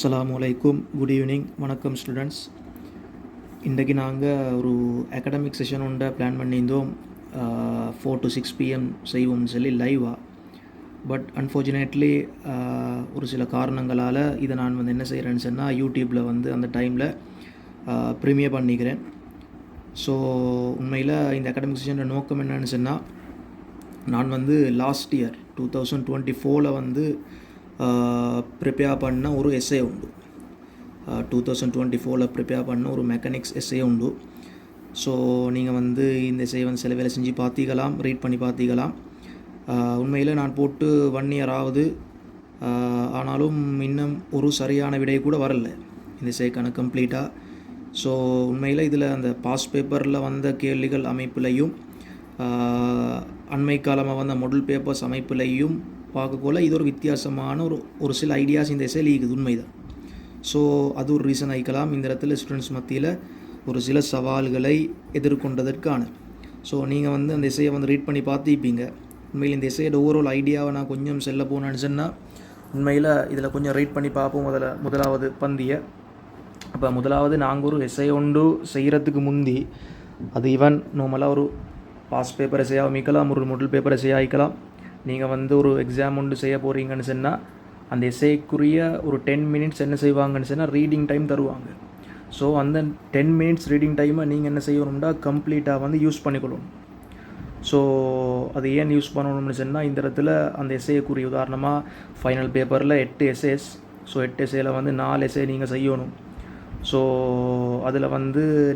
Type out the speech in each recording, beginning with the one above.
அஸ்ஸலாமு அலைக்கும். Good evening. வணக்கம் ஸ்டூடெண்ட்ஸ். இன்றைக்கி நாங்கள் ஒரு அகாடமிக் செஷன் ஒன்றை பிளான் பண்ணியிருந்தோம். 4 to 6 PM செய்வோம்னு சொல்லி லைவாக. பட் அன்ஃபார்ச்சுனேட்லி ஒரு சில காரணங்களால் இதை நான் என்ன செய்கிறேன்னு சொன்னால் யூடியூப்பில் அந்த டைமில் ப்ரீமியர் பண்ணிக்கிறேன். ஸோ உண்மையில் இந்த அகாடமிக் செஷனோட நோக்கம் என்னன்னு சொன்னால், நான் லாஸ்ட் இயர் 2024 ப்ரிப்பேர் பண்ண ஒரு எஸ்ஏ உண்டு. 2024 ப்ரிப்பேர் பண்ண ஒரு மெக்கானிக்ஸ் எஸ்ஏ உண்டு. ஸோ நீங்கள் இந்த எஸ்ஏ சில வேலை செஞ்சு பார்த்திக்கலாம், ரீட் பண்ணி பார்த்திக்கலாம். உண்மையில் நான் போட்டு 1 year ஆகுது. ஆனாலும் இன்னும் ஒரு சரியான விடை கூட வரல இந்த எஸ்ஏக்கான கம்ப்ளீட்டாக. ஸோ உண்மையில் இதில் அந்த பாஸ் பேப்பரில் வந்த கேள்விகள் அமைப்பிலையும் அண்மை காலமாக வந்த மாடல் பேப்பர்ஸ் அமைப்பிலையும் பார்க்கக்குள்ள இது ஒரு வித்தியாசமான ஒரு சில ஐடியாஸ் இந்த எஸ்ஏல இருக்குது, உண்மைதான். ஸோ அது ஒரு ரீசன் ஆகிக்கலாம் இந்த இடத்துல ஸ்டூடெண்ட்ஸ் மத்தியில் ஒரு சில சவால்களை எதிர்கொண்டதற்கான. ஸோ நீங்கள் அந்த எஸ்ஏயை ரீட் பண்ணி பார்த்துப்பீங்க. உண்மையில் இந்த எஸ்ஏயோட ஓவரால் ஐடியாவை நான் கொஞ்சம் செல்ல போனேன்னு சொன்னால், உண்மையில் இதில் கொஞ்சம் ரீட் பண்ணி பார்ப்போம். முதலாவது பந்தியை. அப்போ முதலாவது நாங்கள் ஒரு எஸ்ஏ ஒன்று செய்கிறதுக்கு முந்தி அது ஈவன் நார்மலாக ஒரு பாஸ் பேப்பர் எஸ்ஏ அமைக்கலாம், ஒரு மாடல் பேப்பர் எஸ்ஏ ஆகிக்கலாம். நீங்கள் ஒரு எக்ஸாம் ஒன்று செய்ய போகிறீங்கன்னு சொன்னால் அந்த எஸ்ஏக்குரிய ஒரு 10 minutes என்ன செய்வாங்கன்னு சொன்னால் ரீடிங் டைம் தருவாங்க. ஸோ அந்த 10 minutes ரீடிங் டைமை நீங்கள் என்ன செய்யணும்னா கம்ப்ளீட்டாக யூஸ் பண்ணிக்கொள்ளணும். ஸோ அது ஏன் யூஸ் பண்ணணும்னு சொன்னால், இந்த இடத்துல அந்த எஸ்ஏக்குரிய உதாரணமாக ஃபைனல் பேப்பரில் 8 essays. ஸோ 8 essayல 4 essay நீங்கள் செய்யணும். ஸோ அதில்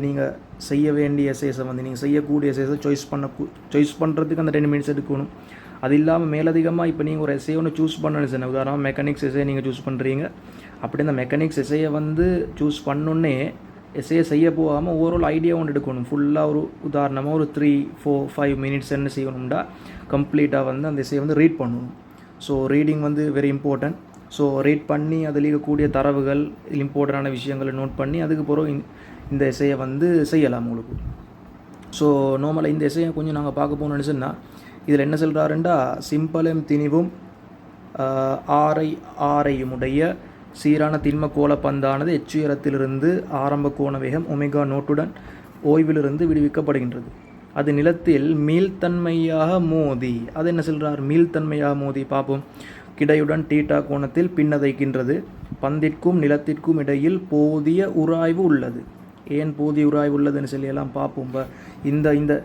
நீங்கள் செய்ய வேண்டிய எஸ்ஏஸை நீங்கள் செய்யக்கூடிய எஸ்ஏஸை சாய்ஸ் பண்ணுறதுக்கு அந்த 10 minutes எடுக்கணும். அது இல்லாமல் மேலதிகமாக இப்போ நீங்கள் ஒரு எஸ்ஏ ஒன்று சூஸ் பண்ணணும் சார். உதாரணமாக மெக்கானிக்ஸ் எஸ்ஏ நீங்கள் சூஸ் பண்ணுறீங்க. அப்படி இந்த மெக்கானிக்ஸ் எஸ்ஏயை சூஸ் பண்ணோன்னே எஸ்ஏ செய்ய போகாமல் ஓவரால் ஐடியா ஒன்று எடுக்கணும். ஃபுல்லாக ஒரு உதாரணமாக ஒரு 3, 4, 5 minutes என்ன செய்யணும்டா கம்ப்ளீட்டாக அந்த எஸ்ஏ ரீட் பண்ணணும். So reading very important. So read பண்ணி அதில் இருக்கக்கூடிய தரவுகள், இம்பார்ட்டண்டான விஷயங்களை நோட் பண்ணி அதுக்கு பிறகு இந்த எஸ்ஏயை செய்யலாம் உங்களுக்கு. ஸோ நார்மலாக இந்த எஸ்ஏயை கொஞ்சம் நாங்கள் பார்க்க போகணுன்னு சொன்னால், இதில் என்ன சொல்கிறாருண்டா, சிம்பலும் திணிவும் ஆரையுமுடைய சீரான திண்ம கோளப்பந்தானது எச்சுயரத்திலிருந்து ஆரம்ப கோண வேகம் ஒமேகா நோட்டுடன் ஓய்விலிருந்து விடுவிக்கப்படுகின்றது. அது நிலத்தில் மீள்தன்மையாக மோதி, அது என்ன சொல்கிறார், மீள்தன்மையாக மோதி பார்ப்போம். கிடையுடன் டீட்டா கோணத்தில் பின்னதைக்கின்றது. பந்திற்கும் நிலத்திற்கும் இடையில் போதிய உராய்வு உள்ளது. ஏன் போதிய உராய்வு உள்ளதுன்னு சொல்லியெல்லாம் பார்ப்போம். இந்த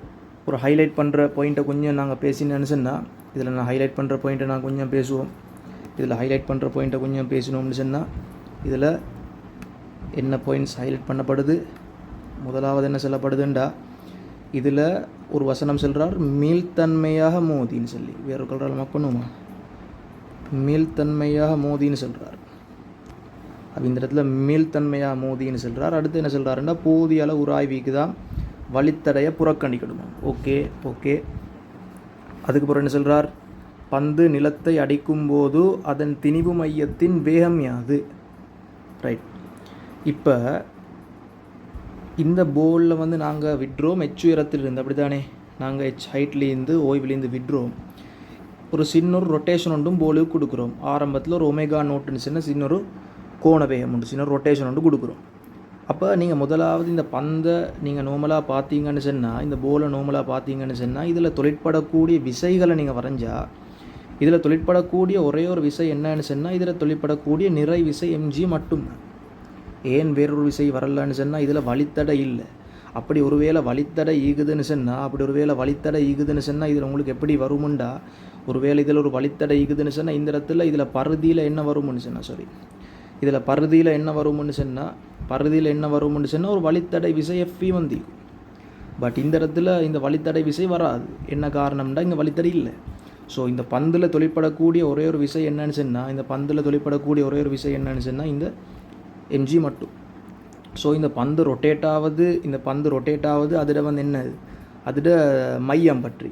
ஒரு ஹைலைட் பண்ணுற பாயிண்ட்டை கொஞ்சம் நாங்கள் பேசினேன்னு சொன்னால், இதில் நான் ஹைலைட் பண்ணுற பாயிண்ட்டை நான் கொஞ்சம் பேசுவோம். இதில் ஹைலைட் பண்ணுற பாயிண்ட்டை கொஞ்சம் பேசினோம்னு சொன்னால், இதில் என்ன பாயிண்ட்ஸ் ஹைலைட் பண்ணப்படுது, முதலாவது என்ன சொல்லப்படுதுண்டா, இதில் ஒரு வசனம் சொல்கிறார் மீள்தன்மையாக மோதின்னு சொல்லி. வேறு கல்றால் மக்கணுமா, மீள்தன்மையாக மோதின்னு சொல்கிறார். அப்போ இந்த இடத்துல மீள்தன்மையாக மோதின்னு சொல்கிறார். அடுத்து என்ன சொல்கிறாருன்னா, போதிய அளவு உராய்விக்கு தான் வழித்தடையை புறக்கணிக்கணுமா. ஓகே. அதுக்கப்புறம் என்ன சொல்கிறார், பந்து நிலத்தை அடிக்கும்போது அதன் திணிவு மையத்தின் வேகம் யாது. ரைட். இப்போ இந்த போலில் நாங்கள் விட்ரோம் எச் உயரத்திலிருந்து, அப்படி தானே, நாங்கள் எச் ஹைட்லேருந்து ஓய்விலேருந்து விட்ரோம். ஒரு சின்ன ஒரு ரொட்டேஷன் ஒன்றும் போலுக்கு கொடுக்குறோம். ஆரம்பத்தில் ஒரு ஒமேகா நோட்டுன்னு சின்ன ஒரு கோண வேகம் உண்டு, சின்ன ரொட்டேஷன் ஒன்று கொடுக்குறோம். அப்போ நீங்கள் முதலாவது இந்த பந்தை நீங்கள் நார்மலாக பார்த்தீங்கன்னு சொன்னால், இந்த போலை நார்மலாக பார்த்தீங்கன்னு சொன்னால், இதில் தொழிற்படக்கூடிய விசைகளை நீங்கள் வரைஞ்சா, இதில் தொழிற்படக்கூடிய ஒரே ஒரு விசை என்னன்னு சொன்னால், இதில் தொழிற்படக்கூடிய நிறை விசை mg மட்டும்தான். ஏன் வேறொரு விசை வரலன்னு சொன்னால், இதில் வழித்தடை இல்லை. அப்படி ஒருவேளை வழித்தடை ஈகுதுன்னு சொன்னால், இதில் உங்களுக்கு எப்படி வருமுண்டா, ஒருவேளை இதில் ஒரு வழித்தடை ஈகுதுன்னு சொன்னால், இந்த இடத்துல இதில் பருதியில் என்ன வரும்னு சொன்னால், இதில் பருதியில் என்ன வரும்னு சொன்னால் ஒரு வழித்தடை விசை எஃப்பி பட் இந்த இடத்துல இந்த வழித்தடை விசை வராது. என்ன காரணம்னா, இங்கே வழித்தடை இல்லை. ஸோ இந்த பந்தில் தொழிற்படக்கூடிய ஒரே ஒரு விசை என்னன்னு சொன்னால், இந்த mg மட்டும். ஸோ இந்த பந்து ரொட்டேட் ஆகுது, அதில் என்னது, அதில் மையம் பற்றி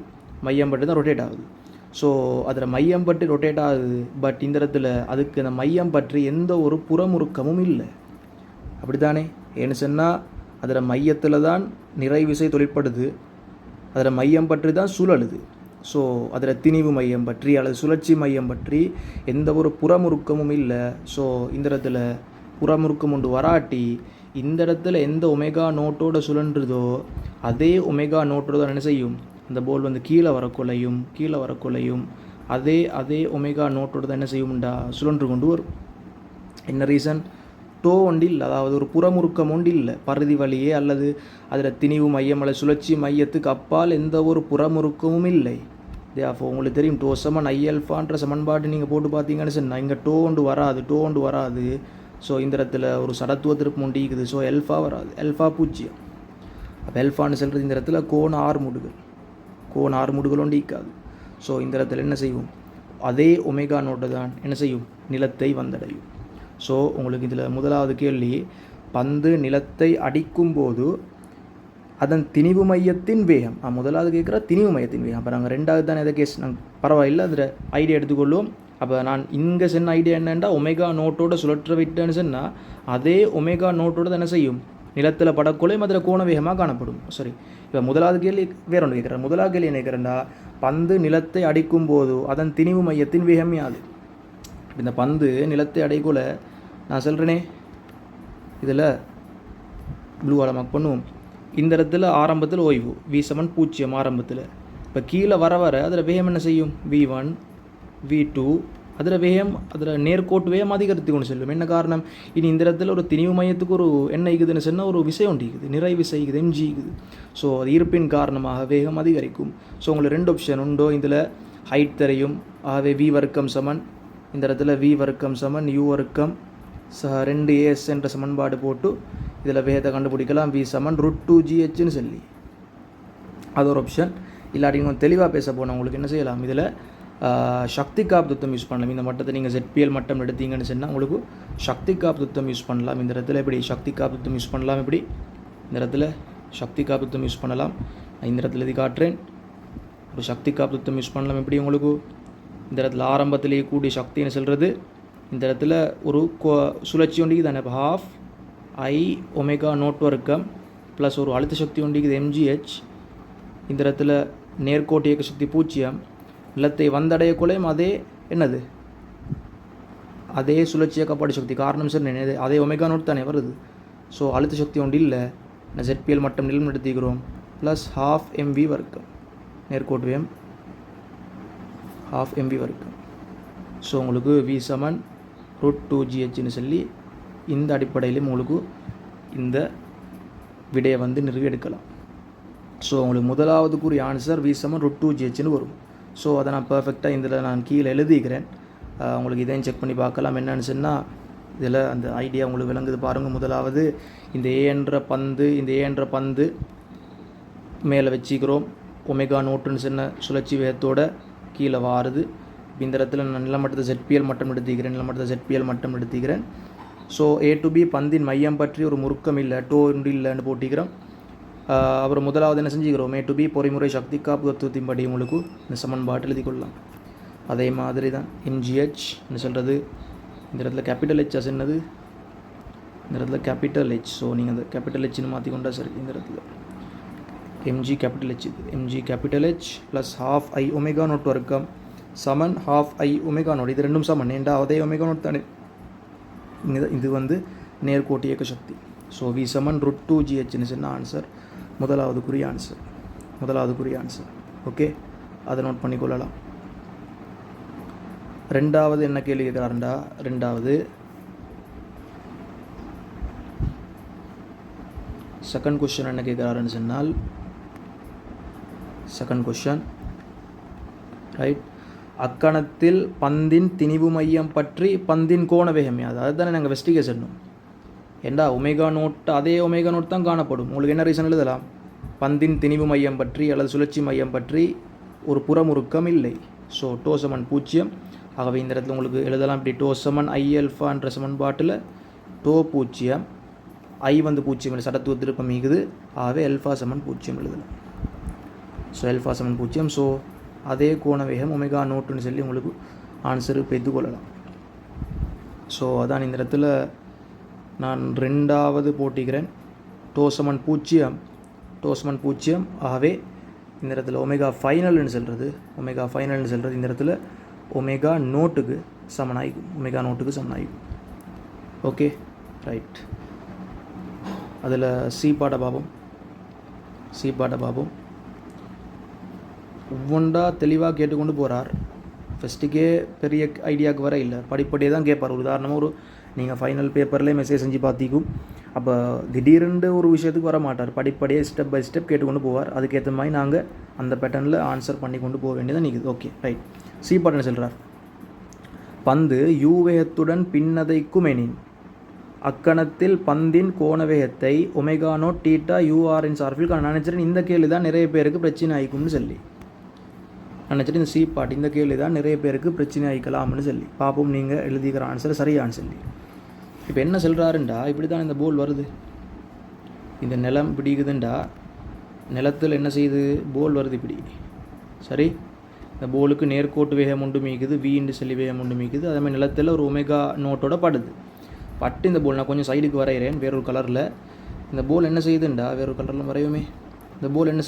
தான் ரொட்டேட் ஆகுது. ஸோ அதில் மையம் பற்றி ரொட்டேட் ஆகுது. பட் இந்த இடத்துல அதுக்கு அந்த மையம் பற்றி எந்த ஒரு புறமுறுக்கமும் இல்லை, அப்படி தானே. ஏன்னு சொன்னால் அதில் மையத்தில் தான் நிறை விசை தொழிற்படுது, அதில் மையம் பற்றி தான் சுழலுது. ஸோ அதில் திணிவு மையம் பற்றி அல்லது சுழற்சி மையம் பற்றி எந்த ஒரு புறமுறுக்கமும் இல்லை. ஸோ இந்த இடத்துல புறமுறுக்கம் ஒன்று வராட்டி இந்த இடத்துல எந்த ஒமேகா நோட்டோட சுழன்றுதோ அதே ஒமேகா நோட்டோட தான் என்ன செய்யும், அந்த போல் வந்து கீழே வரக்குள்ளையும் அதே ஒமேகா நோட்டோட தான் என்ன செய்யும்டா சுழன்று கொண்டு வரும். என்ன ரீசன்? டோ ஒன்று இல்லை, அதாவது ஒரு புறமுறுக்கம் ஒன்று இல்லை பருதி வழியே அல்லது அதில் திணிவு மையம் அல்லது சுழற்சி மையத்துக்கு அப்பால் எந்த ஒரு புறமுறுக்கமும் இல்லை. அப்போ உங்களுக்கு தெரியும் டோ சமன் ஐஎல்ஃபான்ற சமன்பாடு நீங்கள் போட்டு பார்த்தீங்கன்னு சொன்னால் இங்கே டோ ஒன்று வராது. ஸோ இந்த இடத்துல ஒரு சடத்துவ திருப்பம் ஒன்று இருக்குது. ஸோ எல்ஃபா வராது, எல்ஃபா 0. அப்போ எல்ஃபான்னு சொல்கிறது இந்த இடத்துல கோண ஆறு முடுகள் ஒன்று ஈக்காது. ஸோ இந்த இடத்துல என்ன செய்யும், அதே ஒமேகா நோட்டை தான் என்ன செய்யும், நிலத்தை வந்தடையும். ஸோ உங்களுக்கு இதில் முதலாவது கேள்வி, பந்து நிலத்தை அடிக்கும் போது அதன் திணிவு மையத்தின் வேகம். முதலாவது கேட்குற திணிவு மையத்தின் வேகம். அப்போ நாங்கள் ரெண்டாவது தானே எதை கேஸ் நாங்கள் பரவாயில்லை அதில் ஐடியா எடுத்துக்கொள்வோம். அப்போ நான் இங்கே சொன்ன ஐடியா என்னென்னா ஒமேகா நோட்டோட சுழற்ற விட்டேன்னு சொன்னால் அதே ஒமேகா நோட்டோட என்ன செய்யும், நிலத்தில் படக்குள்ளையும் அதில் கோண வேகமாக காணப்படும். சரி, இப்போ முதலாவது கேள்வி வேற ஒன்று கேட்குறேன். முதலாவது கேள்வி என்ன கேட்குறேன்டா, பந்து நிலத்தை அடிக்கும் போது அதன் திணிவு மையத்தின் வேகம் யாது? இந்த பந்து நிலத்தை அடைக்குள்ள நான் சொல்கிறேனே, இதில் ப்ளூவால் மார்க் பண்ணுவோம். இந்த இடத்துல ஆரம்பத்தில் ஓய்வு V= 0 ஆரம்பத்தில். இப்போ கீழே வர அதில் வேகம் என்ன செய்யும், V1 V2 அதில் வேகம் அதில் நேர்கோட்டு வேகம் அதிகரித்து கொண்டு செல்லும். என்ன காரணம், இனி இந்த இடத்துல ஒரு திணிவு மையத்துக்கு ஒரு என்ன இருக்குதுன்னு சொன்னால் ஒரு விசை ஒன்று இருக்குது, நிறை விசை இருக்குது, mg இருக்குது. ஸோ அது இருப்பின் காரணமாக வேகம் அதிகரிக்கும். ஸோ உங்களுக்கு 2 ஆப்ஷன் உண்டோ, இதில் ஹைட் தெரியும், ஆகவே V வர்க்கம் சமன் இந்த இடத்துல V வர்க்கம் சமன் U வர்க்கம் 2as என்ற சமன்பாடு போட்டு இதில் வேகத்தை கண்டுபிடிக்கலாம். V = √2gh சொல்லி அது ஒரு ஆப்ஷன். இல்லாட்டி கொஞ்சம் தெளிவாக பேச போனால் உங்களுக்கு என்ன செய்யலாம், இதில் சக்தி காப்புத்தம் யூஸ் பண்ணலாம். இந்த மட்டத்தை நீங்கள் ZPL மட்டம் எடுத்தீங்கன்னு சொன்னால் உங்களுக்கு சக்தி காப்புத்தம் யூஸ் பண்ணலாம். இந்த இடத்துல எப்படி சக்தி காப்புத்தம் யூஸ் பண்ணலாம், எப்படி இந்த இடத்துல சக்தி காப்புத்தம் யூஸ் பண்ணலாம். இந்த இடத்துல இது காட்டுறேன். ஒரு சக்தி காப்புத்தம் யூஸ் பண்ணலாம். எப்படி உங்களுக்கு இந்த இடத்துல ஆரம்பத்திலேயே கூடிய சக்தின்னு சொல்கிறது, இந்த இடத்துல ஒரு சுழற்சி ஒன்றிக்கு தானே, இப்போ ½ வர்க்கம் ப்ளஸ் ஒரு அழுத்த சக்தி ஒன்றிக்குது mgh. இந்த இடத்துல நேர்கோட்டு இயக்க சக்தி 0. நிலத்தை வந்தடையக்குள்ளையும் அதே என்னது, அதே சுழற்சி இயக்கப்பாடு சக்தி. காரணம் சார் அதே ω0 தானே வருது. ஸோ அழுத்த சக்தி ஒன்று இல்லை, நான் ZPL மட்டும் நிலம் எடுத்துக்கிறோம். ப்ளஸ் ½ mv வர்க்கம் நேர்கோட்டு வேகம் ½ mv வர்க்கம். ஸோ உங்களுக்கு V = √2gh சொல்லி இந்த அடிப்படையிலும் உங்களுக்கு இந்த விடையை வந்து நிறுவி எடுக்கலாம். ஸோ உங்களுக்கு முதலாவதுக்குரிய ஆன்சர் V = √2gh வரும். ஸோ அதை நான் பர்ஃபெக்டாக இதில் நான் கீழே எழுதிக்கிறேன். உங்களுக்கு இதையும் செக் பண்ணி பார்க்கலாம். என்னென்னு சொன்னால் இதில் அந்த ஐடியா உங்களுக்கு விளங்குது பாருங்கள். முதலாவது இந்த A என்ற பந்து மேலே வச்சுக்கிறோம். ω0 சொன்ன சுழற்சி வேகத்தோட கீழே வாருது. இந்த இடத்துல நான் நிலமட்டத்தை ZPL மட்டம் எடுத்துக்கிறேன். ஸோ A to B பந்தின் மையம் பற்றி ஒரு முறுக்கம் இல்லை, டோ ஒன்று இல்லைன்னு போட்டிக்கிறோம். அப்புறம் முதலாவது என்ன செஞ்சுக்கிறோம், A to B பொறிமுறை சக்தி காப்பு தத்துவத்தின்படி உங்களுக்கு இந்த சமன்பாட்டு எழுதி கொள்ளலாம். அதே மாதிரி தான் mgh என்ன சொல்கிறது, இந்த இடத்துல கேபிட்டல் H என்னது, இந்த இடத்துல கேபிட்டல் H. ஸோ நீங்கள் அந்த கேபிட்டல் Hன்னு மாற்றி கொண்டா சரி. இந்த இடத்துல mg கேபிட்டல் H, இது mg capital H plus ½ I ω0 வர்க்கம் சமன் ½ I ω0. இது ரெண்டும் சமன், ஏண்டா அதே ω0 தானே. இது வந்து நேர்கோட்டு இயக்க சக்தி. ஸோ V = √2gh சொன்ன ஆன்சர் முதலாவதுக்குரிய ஆன்சர். ஓகே, அதை நோட் பண்ணிக்கொள்ளலாம். ரெண்டாவது என்ன கேள்வி கேட்குறாருண்டா, ரெண்டாவது செகண்ட் கொஸ்டின் என்ன கேட்குறாருன்னு சொன்னால், செகண்ட் கொஸ்டின் ரைட், அக்கணத்தில் பந்தின் திணிவு மையம் பற்றி பந்தின் கோண வேகம் அதாவது தானே நாங்கள் வெஸ்டிகேஷன். ஏண்டா ω0 அதே ω0 தான் காணப்படும். உங்களுக்கு என்ன ரீசன் எழுதலாம், பந்தின் திணிவு மையம் பற்றி அல்லது சுழற்சி மையம் பற்றி ஒரு புறமுறுக்கம் இல்லை. So to = 0. ஆகவே இந்த இடத்துல உங்களுக்கு எழுதலாம் இப்படி, டோ = Iα என்ற சமன்பாட்டில் டோ 0, I வந்து 0 இல்லை, சடத்துவ திருப்பம் இருக்குது. ஆகவே α = 0 எழுதலாம். ஸோ α = 0. ஸோ அதே கோண வேகம் ω0ன்னு சொல்லி உங்களுக்கு ஆன்சரு பெற்றுக்கொள்ளலாம். ஸோ அதான் இந்த இடத்துல நான் ரெண்டாவது போட்டிக்கிறேன். டோ = 0. ஆகவே இந்த இடத்துல ω ஃபைனல்னு சொல்கிறது இந்த இடத்துல ω0க்கு சமனாகும். Okay, right. அதில் சி பாட பாபம் ஒவ்வொன்றா தெளிவாக கேட்டுக்கொண்டு போகிறார். ஃபஸ்ட்டுக்கே பெரிய ஐடியாவுக்கு வர இல்லை, படிப்படியே தான் கேட்பார். ஒரு உதாரணமாக நீங்கள் ஃபைனல் பேப்பர்லேயே மெசேஜ் செஞ்சு பார்த்திக்கும். அப்போ திடீரென்று ஒரு விஷயத்துக்கு வர மாட்டார், படிப்படியே ஸ்டெப் பை ஸ்டெப் கேட்டுக்கொண்டு போவார். அதுக்கேற்ற மாதிரி நாங்கள் அந்த பேட்டர்னில் ஆன்சர் பண்ணி கொண்டு போக வேண்டியதான் நிற்குது. Okay right. சி பாட்டு சொல்கிறார், பந்து யூவேகத்துடன் பின்னதைக்கும் எனின் அக்கணத்தில் பந்தின் கோணவேகத்தை ஒமேகானோ டீட்டா யூஆரின் சார்பில் நான் நினச்சிட்டேன் இந்த கேள்வி தான் நிறைய பேருக்கு பிரச்சனை ஆகிக்கும்னு சொல்லி நினச்சிட்டு இந்த சி பாட்டு இந்த கேள்வி தான் நிறைய பேருக்கு பிரச்சனை ஆகிக்கலாம்னு சொல்லி பார்ப்போம் நீங்கள் எழுதிக்கிற ஆன்சர் சரியான்னு சொல்லி. இப்போ என்ன சொல்கிறாருண்டா, இப்படி தான் இந்த போல் வருது, இந்த நிலம் பிடிக்குதுண்டா, நிலத்தில் என்ன செய்யுது, போல் வருது இப்படி சரி. இந்த போலுக்கு நேர்கோட்டு வேகம் ஒன்று மீக்குது, வீண்டு செல்லி வேகம் ஒன்று மீக்குது. அதே மாதிரி நிலத்தில் ஒரு ஒமேகா நோட்டோட படுது. பட்டு இந்த போல் நான் கொஞ்சம் சைடுக்கு வரைகிறேன் வேறொரு கலரில். இந்த போல் என்ன செய்யுதுண்டா, வேறொரு கலரில் வரையுமே. இந்த போல் என்ன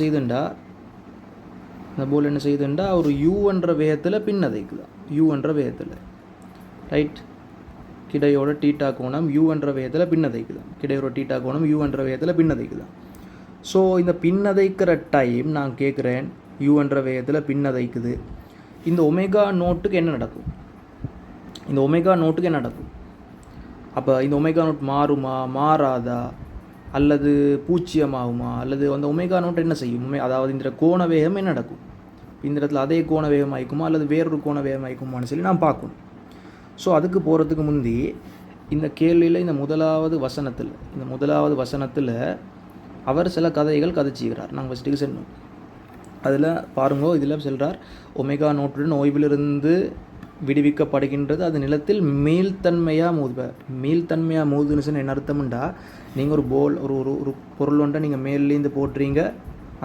செய்யுதுண்டா ஒரு யூ என்ற வேகத்தில் பின்னதைக்குதான், யூ என்ற வேகத்தில் ரைட். கிடையோட டீட்டா கோணம் யூ என்ற வேகத்தில் பின்னதைக்குதான், கிடையோட டீட்டா கோணம் யூ என்ற வேகத்தில் பின்னதைக்குதான். ஸோ இந்த பின்னதைக்கிற டைம் நான் கேட்குறேன், யூ என்ற வேகத்தில் பின்னதைக்குது. இந்த ஒமேகா நோட்டுக்கு என்ன நடக்கும், அப்போ இந்த ஒமேகா நோட் மாறுமா மாறாதா, அல்லது பூச்சியமாகுமா, அல்லது அந்த ஒமேகா நோட் என்ன செய்யும், அதாவது இந்த கோண வேகம் என்ன நடக்கும், இந்த இடத்துல அதே கோண வேகம் ஆயிக்குமா அல்லது வேறொரு கோண வேகம் ஆயிக்குமான்னு சொல்லி நான் பார்க்கணும். ஸோ அதுக்கு போகிறதுக்கு முந்தி இந்த கேள்வியில் இந்த முதலாவது வசனத்தில் அவர் சில கதைகள் கதைச்சிக்கிறார். நாங்கள் ஃபஸ்ட்டுக்கு செல்லணும். அதில் பாருங்கோ, இதில் சொல்கிறார், ஒமேகா நோட்டுடன் ஓய்விலிருந்து விடுவிக்கப்படுகின்றது, அது நிலத்தில் மீள்தன்மையாக மோதுன்னு என்ன அர்த்தம்ண்டா, நீங்கள் ஒரு போல் ஒரு பொருள் ஒன்றை நீங்கள் மேலேருந்து போட்டுறீங்க,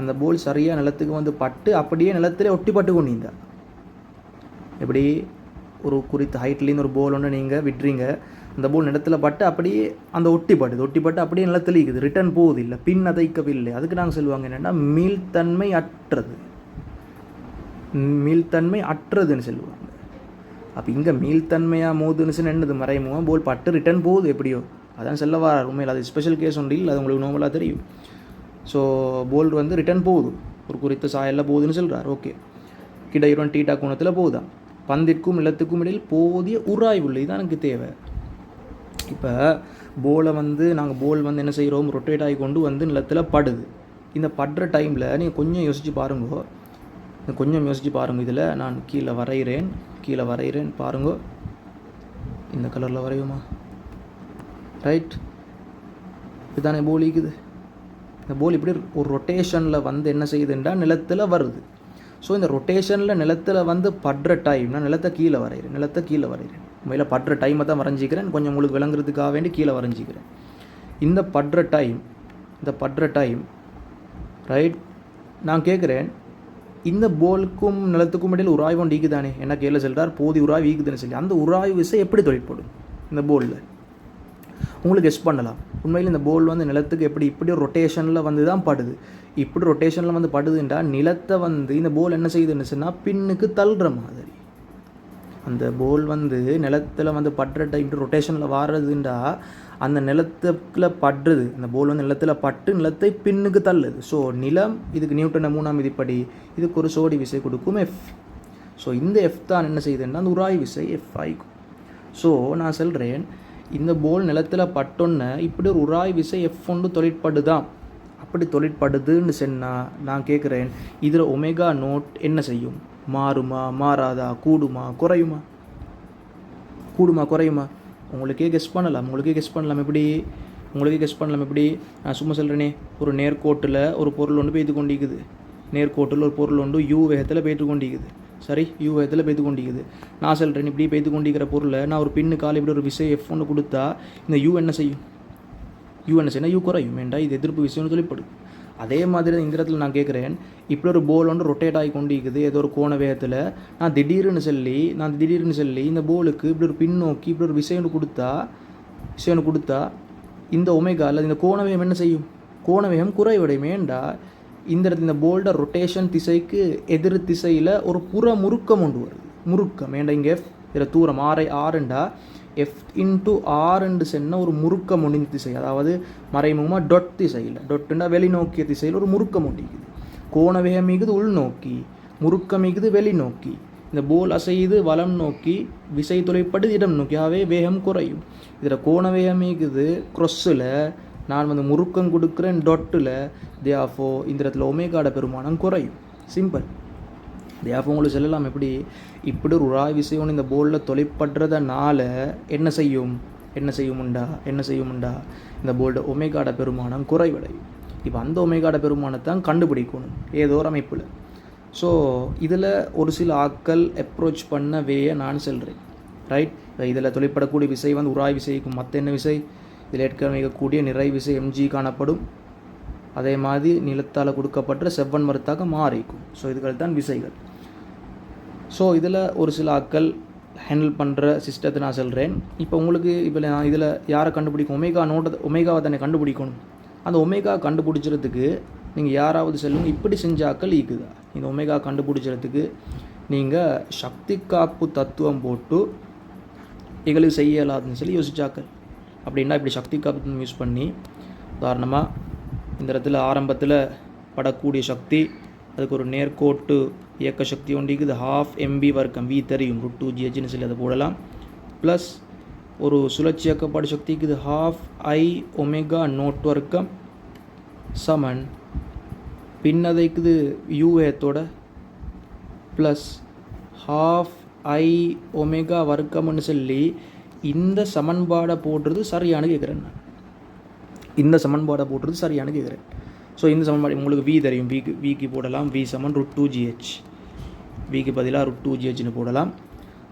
அந்த போல் சரியாக நிலத்துக்கு வந்து பட்டு அப்படியே நிலத்திலே ஒட்டி பட்டு கொண்டீங்க. எப்படி ஒரு குறித்த ஹைட்லேருந்து ஒரு போல் ஒன்று நீங்கள் விட்டுறீங்க, அந்த போல் நிலத்தில் பட்டு அப்படியே அந்த ஒட்டி பட்டு அப்படியே நிலத்தில் இருக்குது, ரிட்டர்ன் போகுது, இல்லை பின் அதைக்கவில்லை. அதுக்கு நாங்கள் சொல்லுவாங்க என்னென்னா மீள்தன்மை அற்றதுன்னு சொல்லுவாங்க. அப்போ இங்கே மீள்தன்மையாக மோதுன்னு என்னது, மறைமுகமாக போல் பட்டு ரிட்டர்ன் போகுது எப்படியோ, அதான் சொல்ல வர. உண்மையில் அது ஸ்பெஷல் கேஸ் ஒன்று இல்லை, அது உங்களுக்கு நார்மலாக தெரியும். ஸோ போல் வந்து ரிட்டர்ன் போகுது, ஒரு குறித்த சாயலில் போகுதுன்னு சொல்கிறார். ஓகே, கிடையுடன் டீட்டா கோணத்தில் போகுதான். பந்திற்கும் நிலத்துக்கும் இடையில் போதிய உராய்வு இல்லை, இதுதான் எனக்கு தேவை. இப்போ போலை வந்து நாங்கள் போல் வந்து என்ன செய்கிறோம், ரொட்டேட் ஆகி கொண்டு வந்து நிலத்தில் படுது. இந்த படுற டைமில் நீங்கள் கொஞ்சம் யோசித்து பாருங்க. இதில் நான் கீழே வரைகிறேன் பாருங்க. இந்த கலரில் வரையுமா, ரைட். இதுதானே போல் இருக்குது. இந்த போல் இப்படி ஒரு ரொட்டேஷனில் வந்து என்ன செய்யுதுன்றா நிலத்தில் வருது. ஸோ இந்த ரொட்டேஷனில் நிலத்தில் வந்து படுற டைம், நான் நிலத்தை கீழே வரைகிறேன். உண்மையில் படுற டைமை தான் வரைஞ்சிக்கிறேன், கொஞ்சம் உங்களுக்கு விளங்குறதுக்காக வேண்டி கீழே வரைஞ்சிக்கிறேன். இந்த படுற டைம் ரைட். நான் கேட்குறேன், இந்த போலுக்கும் நிலத்துக்கும் இடையில் உராய்வு ஒன்று ஈக்குதானே, என்ன கேள்வி சொல்கிறார், போதி உராய்வு ஈக்குதுன்னு சொல்லி. அந்த உராய்வு விசை எப்படி தொழிற்படும் இந்த போலில், உங்களுக்கு கெஸ் பண்ணலாம். உண்மையில் இந்த போல் வந்து நிலத்துக்கு இப்படி ஒரு ரொட்டேஷனில் வந்து தான் படுது. இப்படி ரொட்டேஷனில் வந்து படுதுன்றா நிலத்தை வந்து இந்த போல் என்ன செய்யுதுன்னு சொன்னால் பின்னுக்கு தள்ளுற மாதிரி. அந்த போல் வந்து நிலத்தில் வந்து படுற டைம் ரொட்டேஷனில் வாடுறதுண்டா அந்த நிலத்துக்குள்ள படுறது, அந்த போல் வந்து நிலத்தில் பட்டு நிலத்தை பின்னுக்கு தள்ளுது. ஸோ நிலம் இதுக்கு நியூட்டனை 3ஆம் விதிப்படி இதுக்கு ஒரு சோடி விசை கொடுக்கும் எஃப். ஸோ இந்த எஃப் தான் என்ன செய்யுதுன்னா அந்த உராய் விசை எஃப் ஆகிக்கும். ஸோ நான் சொல்கிறேன், இந்த போல் நிலத்தில் பட்டோன்னு இப்படி ஒரு உராய் விசை எஃப் ஒன்று தொழிற்படுதான். அப்படி தொழிற்படுதுன்னு சொன்னால் நான் கேட்குறேன், இதில் ஒமேகா நோட் என்ன செய்யும், மாறுமா மாறாதா, கூடுமா குறையுமா? உங்களுக்கே கெஸ் பண்ணலாம். எப்படி நான் சும்மா சொல்கிறேனே, ஒரு நேர்கோட்டில் ஒரு பொருள் ஒன்று பெய்து கொண்டிருக்குது, யூ வேகத்தில் பெய்து கொண்டிருக்குது. சரி, யூ வேகத்தில் பெய்து கொண்டிருக்குது. நான் சொல்கிறேன், இப்படி பெய்து கொண்டிருக்கிற பொருளை நான் ஒரு பின்னு கால் இப்படி ஒரு விசை எஃப் ஒன்று கொடுத்தா இந்த யூ என்ன செய்யும், யூ குறையும். ஏண்டா இது எதிர்ப்பு விஷயம்னு சொல்லிப்படுது. அதே மாதிரி இந்த இடத்துல நான் கேட்குறேன், இப்படி ஒரு போல் ஒன்று ரொட்டேட் ஆகி கொண்டிருக்குது ஏதோ ஒரு கோண வேகத்தில். நான் திடீர்னு சொல்லி இந்த போலுக்கு இப்படி ஒரு பின்னோக்கி இப்படி ஒரு விஷயம் கொடுத்தா இந்த ஒமேகா அல்லது இந்த கோண வேகம் என்ன செய்யும், கோண வேகம் குறைவடையும். ஏண்டா இந்த இடத்துல இந்த போல்ட ரொட்டேஷன் திசைக்கு எதிர் திசையில் ஒரு புற முறுக்கம் ஒன்று வருது. ஏண்டா இங்கே இதில் தூரம் ஆறுண்டா எஃப் இன்ட்டு ஆர் என்று சொன்ன ஒரு முறுக்கம் ஒன்றின் திசை, அதாவது மறைமுகமாக டொட் திசையில், டொட்டுண்டா வெளிநோக்கிய திசையில் ஒரு முறுக்கம் ஒன்றிக்குது. கோண வேகம் மிகுது உள்நோக்கி, முறுக்கம் மிகுது வெளிநோக்கி. இந்த போல் அசையுது வலம் நோக்கி, விசை தொலைப்படு இடம் நோக்கி, ஆகவே வேகம் குறையும். இதில் கோண வேகம் மிகுது க்ரொஸ்ஸில், நான் வந்து முறுக்கம் கொடுக்குறேன் டொட்டில், தியாஃபோ இந்த இடத்துல ஒமேகாட பெருமானம் குறையும். சிம்பிள். தியாஃபோ உங்களுக்கு சொல்லலாம் எப்படி, இப்படி ஒரு உராய் விசை ஒன்று இந்த போலில் தொலைப்படுறதுனால என்ன செய்யுமுண்டா இந்த போல்ட ஒமேகாட பெருமானம் குறைவடையும். இப்போ அந்த ஒமேகாட பெருமானத்தான் கண்டுபிடிக்கணும் ஏதோ ஒரு அமைப்பில். ஸோ இதில் ஒரு சில ஆட்கள் அப்ரோச் பண்ண வேயை நான் சொல்கிறேன். ரைட், இதில் தொலைப்படக்கூடிய விசை வந்து உராய் விசைக்கும் மற்ற என்ன விசை, இதில் ஏற்கனவே நிறை விசை mg காணப்படும். அதே மாதிரி நிலத்தால் கொடுக்கப்பட்ட செவ்வன் மரத்தாக மாறிக்கும். ஸோ இதுகள் தான் விசைகள். ஸோ இதில் ஒரு சில ஆட்கள் ஹேண்டில் பண்ணுற சிஸ்டத்தை நான் சொல்கிறேன். இப்போ உங்களுக்கு இப்போ நான் இதில் யாரை கண்டுபிடிக்கும், ஒமேகாவை தானே கண்டுபிடிக்கணும். அந்த ஒமேகா கண்டுபிடிக்கிறதுக்கு நீங்கள் யாராவது சொல்லுங்கள், இப்படி செஞ்சாக்கள் ஈக்குதா. இந்த ஒமேகா கண்டுபிடிக்கிறதுக்கு நீங்கள் சக்தி காப்பு தத்துவம் போட்டு எங்களுக்கு செய்யலாதுன்னு சொல்லி யோசிச்சாக்கள். அப்படின்னா இப்படி சக்தி காப்பு யூஸ் பண்ணி, உதாரணமாக இந்த இடத்துல ஆரம்பத்தில் படக்கூடிய சக்தி, அதுக்கு ஒரு நேர்கோட்டு இயக்க சக்தி ஒன்றிக்குது, 12 MB வர்க்கம், வி தெரியும், √2gh சொல்லி அதை போடலாம். ப்ளஸ் ஒரு சுழற்சி இயக்கப்பாடு சக்திக்குது 12 I ஒமேகா நோட் வர்க்கம் சமன் பின்னதைக்குது யூஏத்தோட ப்ளஸ் 12 I ஒமேகா வர்க்கம்னு சொல்லி இந்த சமன்பாடை போடுறது சரியானு கேட்குறேன் நான். இந்த சமன்பாடை போடுறது சரியானு கேட்குறேன். ஸோ இந்த சமன்பாடு உங்களுக்கு வி தெரியும், விக்கு போடலாம், வி சமன் √2gh, விக்கு பதிலாக √2gh போடலாம்.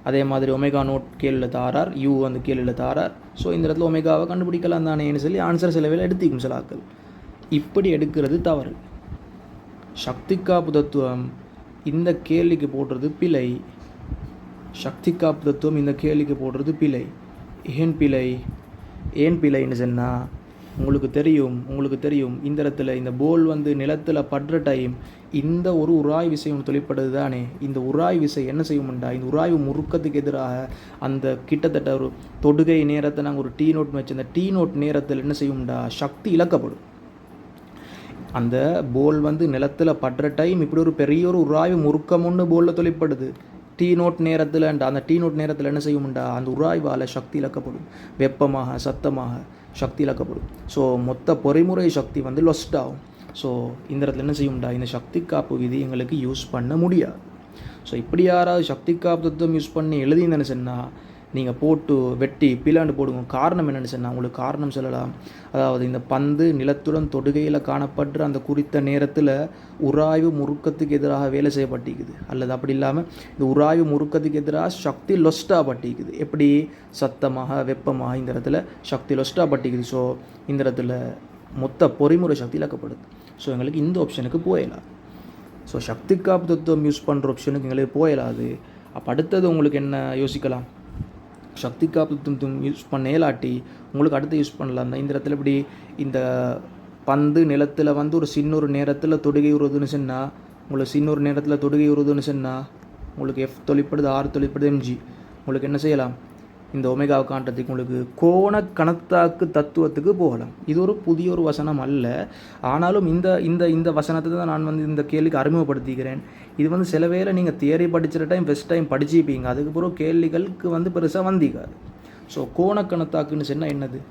அதே மாதிரி ஒமேகா நோட் கேளில் தாரார், யூ வந்து கேளில் தாரார். ஸோ இந்த இடத்துல ஒமேகாவை கண்டுபிடிக்கலாம் தானேன்னு சொல்லி ஆன்சர் சில வேலை எடுத்துக்கும் சில ஆக்கள். இப்படி எடுக்கிறது தவறு. சக்தி காப்பு தத்துவம் இந்த கேள்விக்கு போடுறது பிழை. சக்தி காப்பு தத்துவம் இந்த கேள்விக்கு போடுறது பிழை. ஏன் பிழைன்னு சொன்னால் உங்களுக்கு தெரியும் இந்த இடத்துல இந்த போல் வந்து நிலத்தில் படுற டைம் இந்த ஒரு உராய் விசையும் தொழிற்படுது தானே. இந்த உராய் விசை என்ன செய்யும்டா, இந்த உராய்வு முறுக்கத்துக்கு எதிராக அந்த கிட்டத்தட்ட ஒரு தொடுகை நேரத்தை நாங்கள் ஒரு T நோட் வச்சு, அந்த T நோட் நேரத்தில் என்ன செய்யும்டா, சக்தி இழக்கப்படும். அந்த போல் வந்து நிலத்தில் படுற டைம் இப்படி ஒரு பெரிய ஒரு உராய்வு முறுக்கம் ஒன்று போலில் தொழிற்படுது. T நோட் நேரத்தில் அந்த T நோட் நேரத்தில் என்ன செய்யும்டா, அந்த உராய்வால் சக்தி இழக்கப்படும், வெப்பமாக சத்தமாக சக்தி இழக்கப்படும். ஸோ மொத்த பொறிமுறை சக்தி வந்து லொஸ்ட் ஆகும். ஸோ இந்த இடத்துல என்ன செய்யும்டா, இந்த சக்தி காப்பு விதி எங்களுக்கு யூஸ் பண்ண முடியாது. ஸோ இப்படி யாராவது சக்தி காப்பு தத்துவம் யூஸ் பண்ணி எழுதிங்கன்னு சொன்னால் நீங்கள் போட்டு வெட்டி பிளாண்டு போடுங்க. காரணம் என்னென்னு சொன்னால் உங்களுக்கு காரணம் சொல்லலாம். அதாவது இந்த பந்து நிலத்துடன் தொடுகையில் காணப்படுற அந்த குறித்த நேரத்தில் உராய்வு முறுக்கத்துக்கு எதிராக வேலை செய்யப்பட்டிருக்குது, அல்லது அப்படி இல்லாமல் இந்த உராய்வு முறுக்கத்துக்கு எதிராக சக்தி லொஸ்டாக பட்டிருக்குது. எப்படி சத்தமாக வெப்பமாக இந்த இடத்துல சக்தி லொஸ்டாக பட்டிருக்குது. ஸோ இந்த இடத்துல மொத்த பொறிமுறை சக்தி இழக்கப்படுது. ஸோ எங்களுக்கு இந்த ஆப்ஷனுக்கு போயிடலாம். ஸோ சக்தி காப்பு தத்துவம் யூஸ் பண்ணுற ஆப்ஷனுக்கு எங்களுக்கு போயிடாது. அப்போ அடுத்தது உங்களுக்கு என்ன யோசிக்கலாம், சக்தி காப்பு தத்துவம் யூஸ் பண்ண இயலாட்டி உங்களுக்கு அடுத்து யூஸ் பண்ணலாம். இந்த இடத்துல இப்படி இந்த பந்து நிலத்தில் வந்து ஒரு சின்ன நேரத்தில் தொடுகை உருதுன்னு சொன்னால், உங்களுக்கு சின்ன நேரத்தில் தொடுகை உருதுன்னு சொன்னால் உங்களுக்கு F தொழிற்படுது, R தொழிற்படுது, mg. உங்களுக்கு என்ன செய்யலாம், இந்த ஒமேகாவை காண்றதுக்கு உங்களுக்கு கோண கணத்தாக்கு தத்துவத்துக்கு போகலாம். இது ஒரு புதிய ஒரு வசனம் அல்ல, ஆனாலும் இந்த இந்த இந்த வசனத்தை தான் நான் வந்து இந்த கேள்விக்கு அறிமுகப்படுத்திக்கிறேன். இது வந்து சில வேளை நீங்கள் தியரி படிச்சிட டைம் ஃபஸ்ட் டைம் படிச்சுப்பீங்க, அதுக்கப்புறம் கேள்விகளுக்கு வந்து பெருசாக வந்திக்காது. ஸோ கோணக்கணத்தாக்குன்னு சொன்னால் என்னது,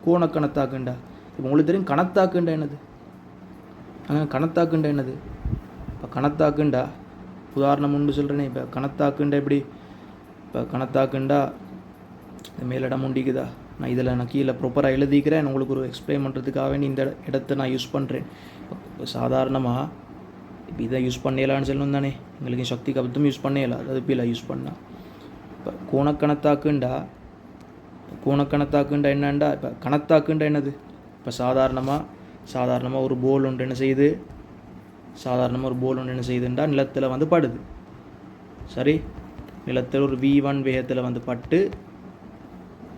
கோணக்கணத்தாக்குண்டா இப்போ உங்களுக்கு தெரியும். கணத்தாக்குண்டா என்னது, கணத்தாக்குண்டா என்னது, இப்போ கணத்தாக்குண்டா உதாரணம் உண்டு சொல்கிறேனே. இப்போ கணத்தாக்குண்டா எப்படி, இப்போ கணத்தாக்குண்டா மேலிடம் உண்டிக்குதா, நான் இதில் நான் கீழே ப்ராப்பராக எழுதிக்கிறேன். உங்களுக்கு ஒரு எக்ஸ்பிளைன் பண்ணுறதுக்காக வேண்டி இந்த இடத்த நான் யூஸ் பண்ணுறேன். இப்போ சாதாரணமாக இப்போ இதை யூஸ் பண்ணலான்னு சொல்லணும் தானே, எங்களுக்கு சக்தி கபத்தும் யூஸ் பண்ணலாம், அது பிள்ளை யூஸ் பண்ணால். இப்போ கோணக்கணத்தாக்குண்டா என்னண்டா, இப்போ கணத்தாக்குண்டா என்னது, இப்போ சாதாரணமாக ஒரு போல் ஒன்று என்ன செய்யுது, என்ன செய்யுதுண்டா நிலத்தில் வந்து படுது. சரி, நிலத்தில் ஒரு V1 வேகத்தில் வந்து பட்டு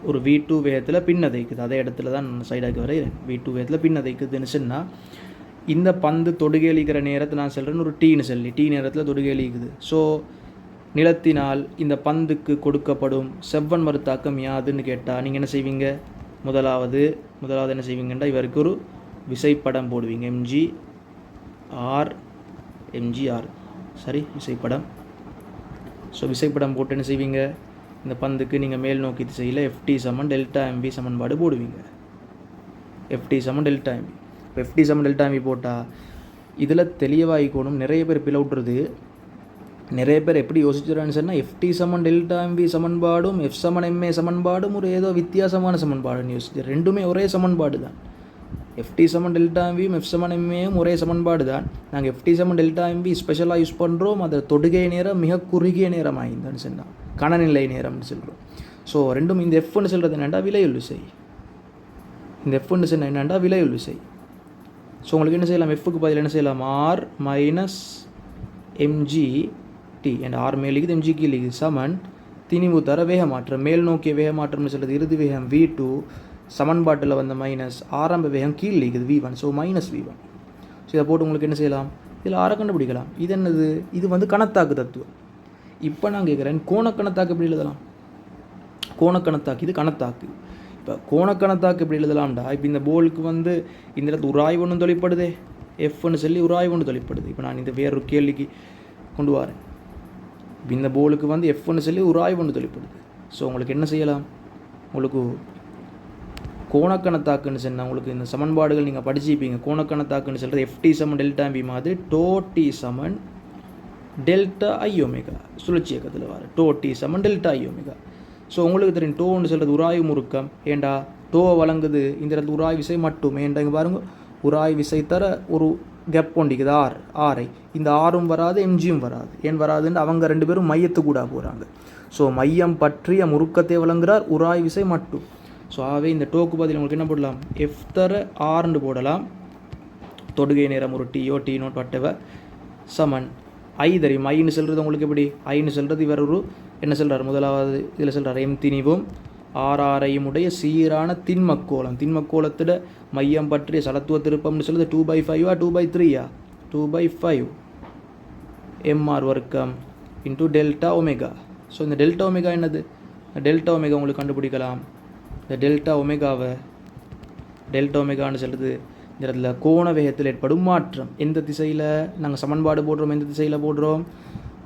ஒரு V2 வேகத்தில் பின்னதைக்குது. அதே இடத்துல தான் நான் சைடாக்கி வரைகிறேன். V2 வேகத்தில் பின்னதைக்குதுன்னு சொன்னால் இந்த பந்து தொடுகேளிக்கிற நேரத்தை நான் சொல்கிறேன்னு ஒரு T நேரத்தில் தொடுகேளிக்குது. ஸோ நிலத்தினால் இந்த பந்துக்கு கொடுக்கப்படும் செவ்வன் மறுத்தாக்கம் யாதுன்னு கேட்டால் நீங்கள் என்ன செய்வீங்க? முதலாவது என்ன செய்வீங்கன்னா இவருக்கு ஒரு விசைப்படம் போடுவீங்க. எம்ஜிஆர் சரி, விசைப்படம். ஸோ விசைப்படம் போட்டு என்ன செய்வீங்க? இந்த பந்துக்கு நீங்கள் மேல் நோக்கி திசையில் FT = ΔMV சமன்பாடு போடுவீங்க. FT = ΔMV. இப்போ FT = ΔMV போட்டால் இதில் தெளிவாகிக்கணும். நிறைய பேர் பிளவுட்டுறது, நிறைய பேர் எப்படி யோசிச்சுறான்னு சொன்னால் FT = ΔMV சமன்பாடும் F = MA சமன்பாடும் ஒரு ஏதோ வித்தியாசமான சமன்பாடுன்னு யோசிச்சு. ரெண்டுமே ஒரே சமன்பாடு தான். FT = ΔMVயும் F = MAயும் ஒரே சமன்பாடு தான். நாங்கள் FT = ΔMV ஸ்பெஷலாக யூஸ் பண்ணுறோம். அதை தொடுகை நேரம் மிக குறுகிய நேரம் ஆகிந்தான்னு சொன்னால் கணநிலை நேரம்னு சொல்கிறோம். ஸோ ரெண்டும் இந்த Fன்னு சொல்கிறது என்னென்னா விலையுள் விசை. இந்த Fன்னு சொன்ன என்னென்னா விலையுள் விசை. ஸோ உங்களுக்கு என்ன செய்யலாம்? Fக்கு பதில் என்ன செய்யலாம்? R - mgt என்ற R மேலிக்குது, mg கீழிக்குது சமன் திணிவு தர வேக மாற்றம். மேல் நோக்கிய வேக மாற்றம்னு சொல்கிறது இறுதி வேகம் V2, சமன்பாட்டில் வந்த மைனஸ் ஆரம்ப வேகம் கீழ் இருக்குது V1. So -V1. ஸோ இதை போட்டு உங்களுக்கு என்ன செய்யலாம்? இதில் ஆரை கண்டுபிடிக்கலாம். இது என்னது? இது வந்து கணத்தாக்கு தத்துவம். இப்போ நான் கேட்குறேன், கோணக்கணத்தாக்கு எப்படி எழுதலாம்? கோணக்கணத்தாக்கு இது கணத்தாக்கு. இப்போ கோணக்கணத்தாக்கு எப்படி எழுதலாம்டா? இப்போ இந்த போலுக்கு வந்து இந்த இடத்துல உராய்வு ஒன்று தொழிற்படுதே, Fன்னு சொல்லி உராய்வு ஒன்று தொழிற்படுது. இப்போ நான் இந்த வேறொரு கேள்விக்கு கொண்டு வரேன். இப்போ இந்த போலுக்கு வந்து Fன்னு சொல்லி உராய்வு ஒன்று தொழிற்படுது. ஸோ உங்களுக்கு என்ன செய்யலாம்? உங்களுக்கு கோணக்கணத்தாக்குன்னு சொன்னால் உங்களுக்கு இந்த சமன்பாடுகள் நீங்கள் படிச்சுப்பீங்க. கோணக்கணத்தாக்குன்னு சொல்கிறது FT = ΔMV மாதிரி TT ΔIω சுழற்சி இயக்கத்தில் வர TT ΔIω. ஸோ உங்களுக்கு தெரியும் டோன்னு சொல்கிறது உராய்வு முறுக்கம். ஏண்டா டோவை வழங்குது இந்த இடத்துல உராய் விசை மட்டும். ஏண்டா இங்கே பாருங்கள், உராய் விசை தர ஒரு கேப் கொண்டிக்குது ஆரை. இந்த ஆரும் வராது, எம்ஜியும் வராது. ஏன் வராதுன்னு அவங்க ரெண்டு பேரும் மையத்து கூட போகிறாங்க. ஸோ மையம் பற்றிய முறுக்கத்தை வழங்குகிறார் உராய் விசை மட்டும். ஸோ ஆகவே இந்த டோக்கு பதில் உங்களுக்கு என்ன போடலாம்? F தர ஆர்ன்னு போடலாம். தொடுகை நேரம் ஒரு T0 whatever சமன் I தெரியும். ஐன்னு சொல்கிறது உங்களுக்கு எப்படி? ஐன்னு சொல்கிறது இவர் ஒரு என்ன சொல்கிறார்? முதலாவது இதில் சொல்கிறார் M திணிவும் ஆரையும் உடைய சீரான திண்மக்கோளம். திண்மக்கோளத்தில் மையம் பற்றிய சலத்துவ திருப்பம்னு சொல்கிறது 2/5 2/3 2/5 mr வர்க்கம் இன்டூ டெல்டா ஒமேகா. ஸோ இந்த டெல்டா ஒமேகா என்னது? டெல்டா ஒமேகா உங்களுக்கு கண்டுபிடிக்கலாம். இந்த டெல்டா ஒமேகான்னு சொல்கிறது இந்த இடத்துல கோண வேகத்தில் ஏற்படும் மாற்றம். எந்த திசையில் நாங்கள் சமன்பாடு போடுறோம்? எந்த திசையில் போடுறோம்?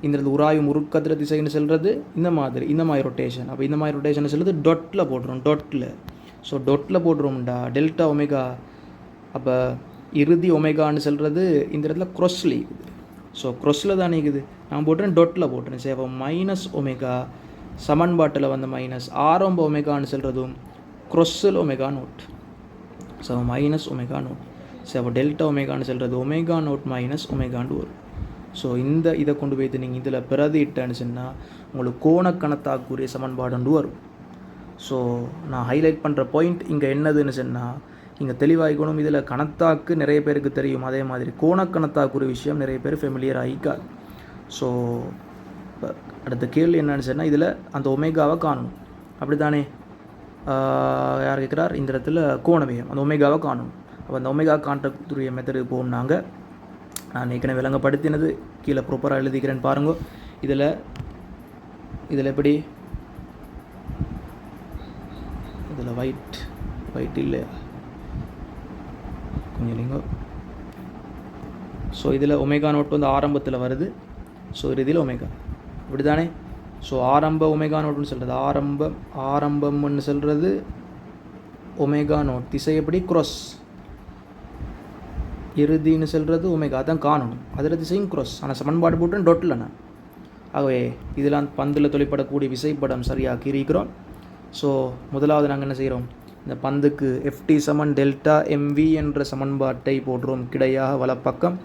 இந்த இடத்துல உராய்வு முறுக்கத்தில் திசைன்னு சொல்கிறது இந்த மாதிரி ரொட்டேஷன். அப்போ இந்த மாதிரி ரொட்டேஷன் சொல்கிறது டொட்டில் போடுறோம். ஸோ டொட்டில் போடுறோம்டா டெல்டா ஒமேகா. அப்போ இறுதி ஒமேகான்னு சொல்கிறது இந்த இடத்துல க்ரொஸ்ல இருக்குது. ஸோ க்ரொஸ்ல தானே இருக்குது. நான் போட்டுறேன் டொட்டில் போட்டுறேன். சரி, அப்போ -ஒமேகா சமன்பாட்டில் வந்த மைனஸ் ஆரம்ப ஒமேகான்னு சொல்கிறதும் க்ரொஸ்ஸில் omega nought. So -omega nought. சரி, அப்போ டெல்டா ஒமேகான்னு சொல்கிறது ஒமேகா நோட் -ஒமேகான்னு வரும். ஸோ இதை கொண்டு போய்த்து நீங்கள் இதில் பிரதிட்டேன்னு சொன்னால் உங்களுக்கு கோணக்கணத்தாக்குரிய சமன்பாடு வரும். ஸோ நான் ஹைலைட் பண்ணுற பாயிண்ட் இங்கே என்னதுன்னு சொன்னால் இங்கே தெளிவாகிக்கணும். இதில் கணத்தாக்கு நிறைய பேருக்கு தெரியும், அதே மாதிரி கோணக்கணத்தாக்குரிய விஷயம் நிறைய பேர் ஃபெமிலியர் ஆகிக்காது. ஸோ இப்போ அடுத்த கேள்வி என்னன்னு சொன்னால் இதில் அந்த ஒமேகாவை காணணும். அப்படி தானே? யார் கேட்குறார்? இந்த இடத்துல கோணவேகம் அந்த ஒமேகாவை காணணும். அப்போ அந்த ஒமேகா காண்றதுக்குரிய மெத்தடு போகணுன்னாங்க. நான் ஏற்கனவே விளங்கப்படுத்தினது கீழே ப்ராப்பராக எழுதிக்கிறேன்னு பாருங்க. இதில் எப்படி? இதில் ஒயிட் இல்லையா? கொஞ்சம் இல்லைங்க. ஸோ இதில் ஒமேகா நோட் வந்து ஆரம்பத்தில் வருது. ஸோ இதில் ஒமேகா இப்படி தானே? ஸோ ஆரம்ப ஒமேகா நோட்னு சொல்கிறது ஆரம்பம்னு சொல்கிறது ஒமேகா நோட். திசை எப்படி? க்ராஸ். இறுதின்னு சொல்கிறது ஒமேகா தான் காணணும். அதில் திசையும் க்ராஸ். ஆனால் சமன்பாடு போட்டு டொட்டில் நான். ஆகவே இதெல்லாம் பந்தில் தொழிற்படக்கூடிய விசைப்படம் சரியாக இருக்கிறோம். ஸோ முதலாவது நாங்கள் என்ன செய்கிறோம்? இந்த பந்துக்கு FT = ΔMV என்ற சமன்பாட்டை போடுறோம் கிடையாக வலப்பக்கம்.